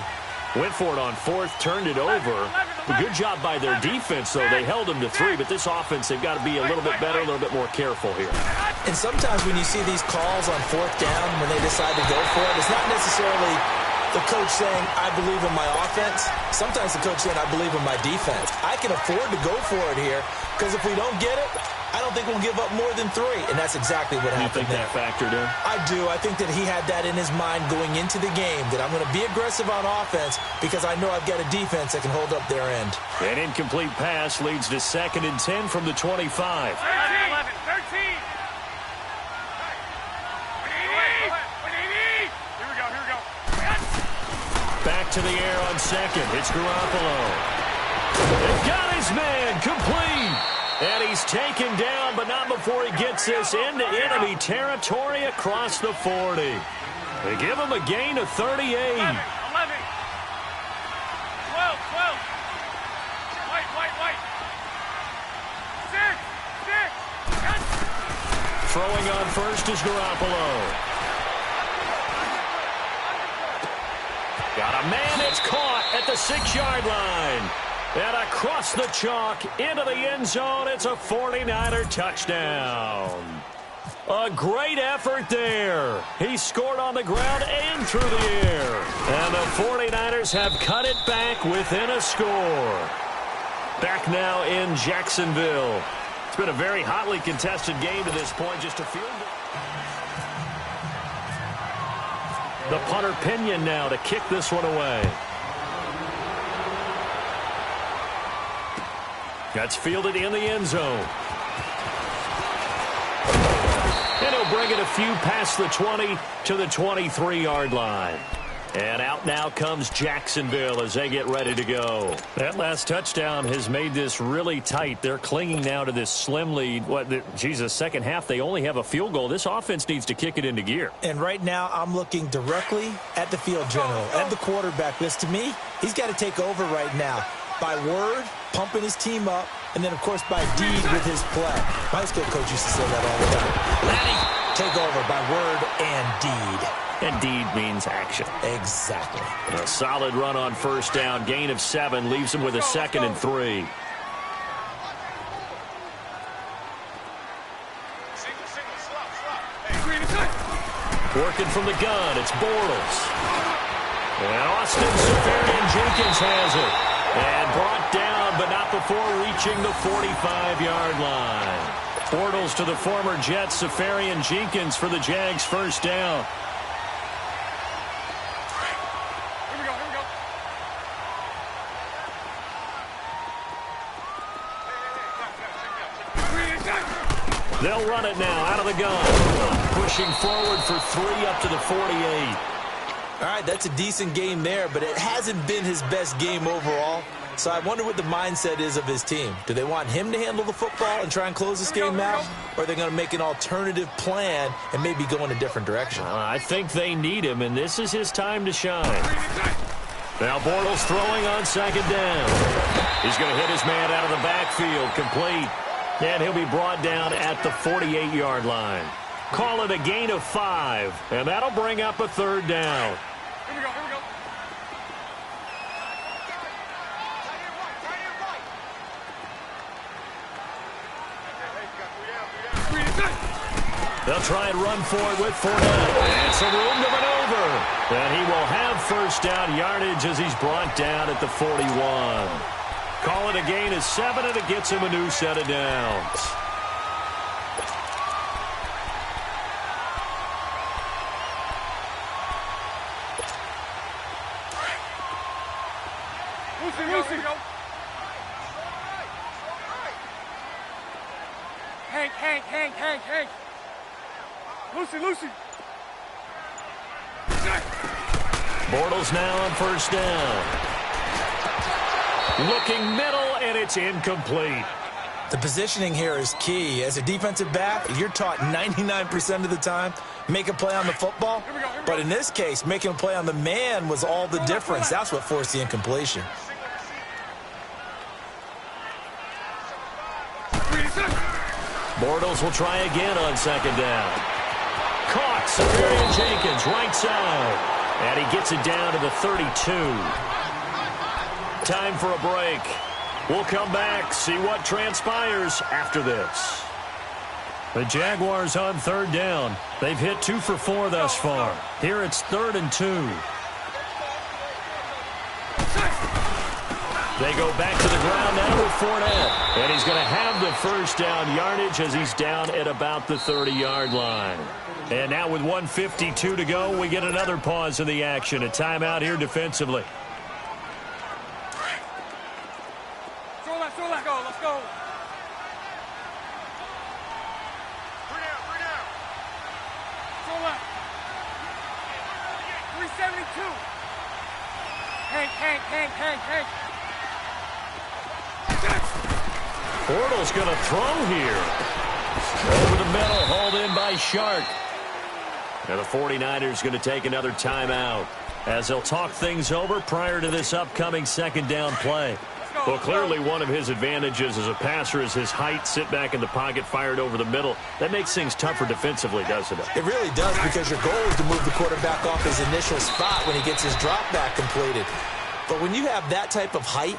went for it on fourth, turned it over. A good job by their defense, though. They held them to 3, but this offense, they've got to be a little bit better, a little bit more careful here. And sometimes when you see these calls on fourth down, when they decide to go for it, it's not necessarily the coach saying, I believe in my offense. Sometimes the coach saying, I believe in my defense. I can afford to go for it here, because if we don't get it, I don't think we'll give up more than 3. And that's exactly what happened. You think that factored in? I do. I think that he had that in his mind going into the game, that I'm going to be aggressive on offense because I know I've got a defense that can hold up their end. An incomplete pass leads to second and 10 from the 25. 13. 13. Back to the air on second. It's Garoppolo. They've got his man complete. And he's taken down, but not before he gets this into enemy territory across the 40. They give him a gain of 38. 11. 12. 12. White. 6. Throwing on first is Garoppolo. Got a man that's caught at the 6-yard line. And across the chalk into the end zone, it's a 49er touchdown. A great effort there. He scored on the ground and through the air. And the 49ers have cut it back within a score. Back now in Jacksonville. It's been a very hotly contested game to this point. Just a field goal. The punter Pinion now to kick this one away. That's fielded in the end zone. And he'll bring it a few past the 20 to the 23-yard line. And out now comes Jacksonville as they get ready to go. That last touchdown has made this really tight. They're clinging now to this slim lead. Second half, they only have a field goal. This offense needs to kick it into gear. And right now, I'm looking directly at the field general, at the quarterback. Because to me, he's got to take over right now. By word, pumping his team up, and then, of course, by deed with his play. My school coach used to say that all the time. Laddie, take over by word and deed. And deed means action. Exactly. A solid run on first down. Gain of 7 leaves him with a second and 3. Working from the gun, it's Bortles. And Austin Seferian-Jenkins has it. And brought down, but not before reaching the 45-yard line. Bortles to the former Jets, Safarian Jenkins for the Jags first down. They'll run it now out of the gun. Pushing forward for 3 up to the 48. All right, that's a decent game there, but it hasn't been his best game overall. So I wonder what the mindset is of his team. Do they want him to handle the football and try and close this game out? Or are they going to make an alternative plan and maybe go in a different direction? I think they need him, and this is his time to shine. Now Bortles throwing on second down. He's going to hit his man out of the backfield, complete. And he'll be brought down at the 48-yard line. Call it a gain of 5, and that'll bring up a third down. Here we go. They'll try and run for it with Fournette. And some room to maneuver. And he will have first down yardage as he's brought down at the 41. Call it a gain of 7, and it gets him a new set of downs. Lucy. Hank. Lucy. Bortles now on first down. Looking middle, and it's incomplete. The positioning here is key. As a defensive back, you're taught 99% of the time, make a play on the football. But in this case, making a play on the man was all the difference. That's what forced the incompletion. Bortles will try again on second down. Caught, Safarian Jenkins, right side. And he gets it down to the 32. Time for a break. We'll come back, see what transpires after this. The Jaguars on third down. They've hit 2 for 4 thus far. Here it's 3rd and 2. They go back to the ground now with Fournette. And he's going to have the first down yardage as he's down at about the 30-yard line. And now with 1:52 to go, we get another pause in the action. A timeout here defensively. Let's go. 372. Hank. Bortles going to throw here. Over the middle, hauled in by Shark. And the 49ers going to take another timeout as they'll talk things over prior to this upcoming second down play. Well, clearly one of his advantages as a passer is his height, sit back in the pocket, fired over the middle. That makes things tougher defensively, doesn't it? It really does, because your goal is to move the quarterback off his initial spot when he gets his drop back completed. But when you have that type of height,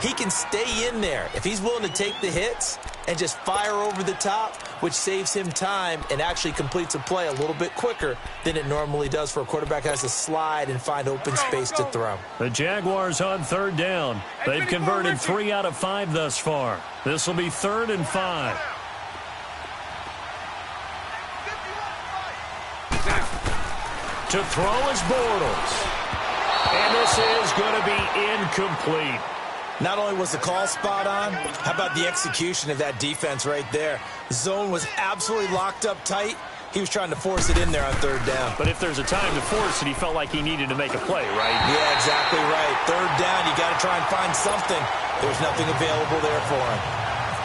he can stay in there if he's willing to take the hits and just fire over the top, which saves him time and actually completes a play a little bit quicker than it normally does for a quarterback who has to slide and find open space to throw. The Jaguars on third down. They've converted 3 out of 5 thus far. This will be 3rd and 5. To throw is Bortles. And this is going to be incomplete. Not only was the call spot on, how about the execution of that defense right there? The zone was absolutely locked up tight. He was trying to force it in there on third down. But if there's a time to force it, he felt like he needed to make a play, right? Yeah, exactly right. Third down, you got to try and find something. There's nothing available there for him.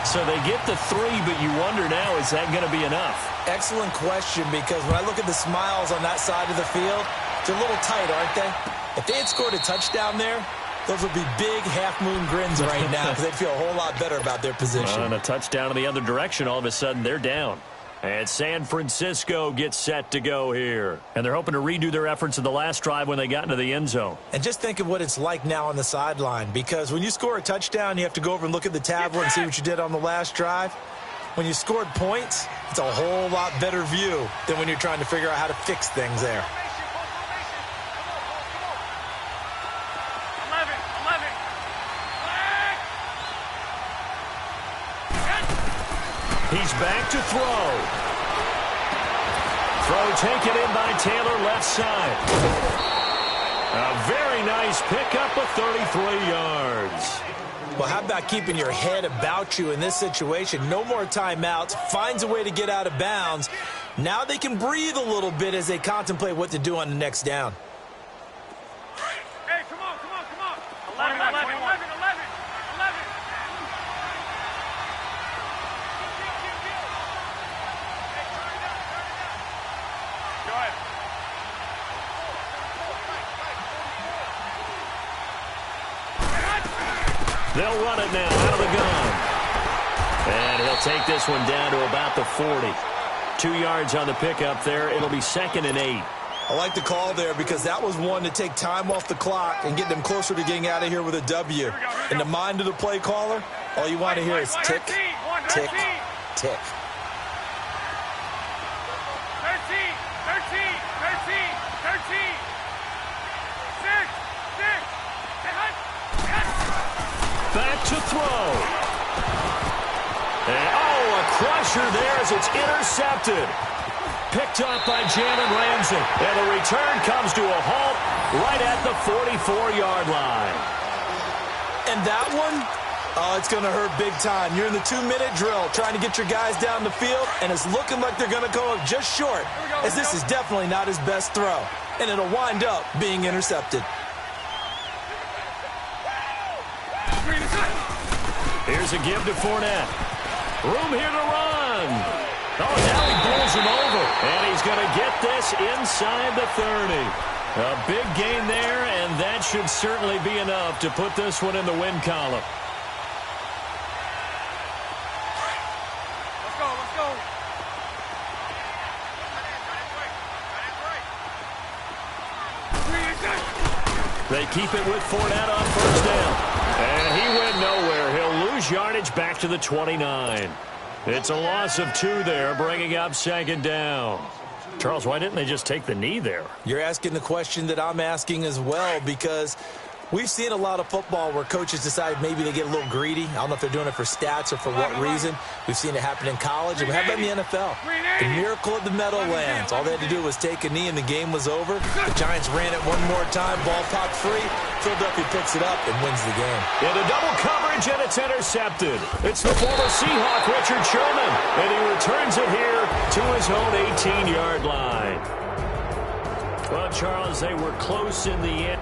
So they get the 3, but you wonder now, is that going to be enough? Excellent question, because when I look at the smiles on that side of the field, they're a little tight, aren't they? If they had scored a touchdown there, those would be big half-moon grins right now, because they'd feel a whole lot better about their position. And a touchdown in the other direction, all of a sudden they're down. And San Francisco gets set to go here. And they're hoping to redo their efforts in the last drive when they got into the end zone. And just think of what it's like now on the sideline, because when you score a touchdown, you have to go over and look at the tablet and see what you did on the last drive. When you scored points, it's a whole lot better view than when you're trying to figure out how to fix things there. He's back to throw. Throw taken in by Taylor, left side. A very nice pickup of 33 yards. Well, how about keeping your head about you in this situation? No more timeouts. Finds a way to get out of bounds. Now they can breathe a little bit as they contemplate what to do on the next down. Hey, come on. 11. Go ahead. They'll run it now out of the gun. And he'll take this one down to about the 40. 2 yards on the pickup there. It'll be 2nd and 8. I like the call there because that was one to take time off the clock and get them closer to getting out of here with a W. In the mind of the play caller, all you want to hear is tick, tick, tick. 13. 6. Back to throw. And, a crusher there as it's intercepted. Picked up by Jalen Ramsey. And the return comes to a halt right at the 44-yard line. And that one, it's going to hurt big time. You're in the 2-minute drill trying to get your guys down the field, and it's looking like they're going to go up just short, as this is definitely not his best throw. And it'll wind up being intercepted. Here's a give to Fournette. Room here to run. Oh, now he pulls him over. And he's going to get this inside the 30. A big gain there, and that should certainly be enough to put this one in the win column. Let's go. They keep it with Fournette on first down. And he went nowhere. He'll lose yardage back to the 29. It's a loss of 2 there, bringing up 2nd down. Charles, why didn't they just take the knee there? You're asking the question that I'm asking as well, because we've seen a lot of football where coaches decide maybe they get a little greedy. I don't know if they're doing it for stats or for what reason. We've seen it happen in college, and how about in the NFL? The miracle of the Meadowlands. All they had to do was take a knee, and the game was over. The Giants ran it one more time. Ball popped free. Philadelphia picks it up and wins the game. Into double coverage, and it's intercepted. It's the former Seahawk, Richard Sherman, and he returns it here to his own 18-yard line. Well, Charles, they were close in the end.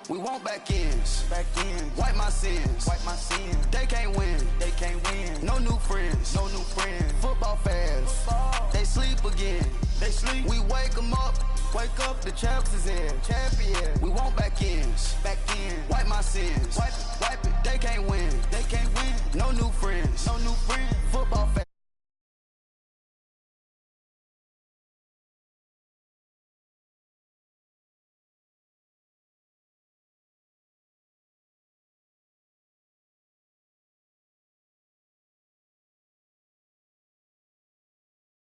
We want back ends. Wipe my sins. They can't win. No new friends. Football fans. They sleep again. We wake them up. The champs is in. We want back ends. Wipe my sins.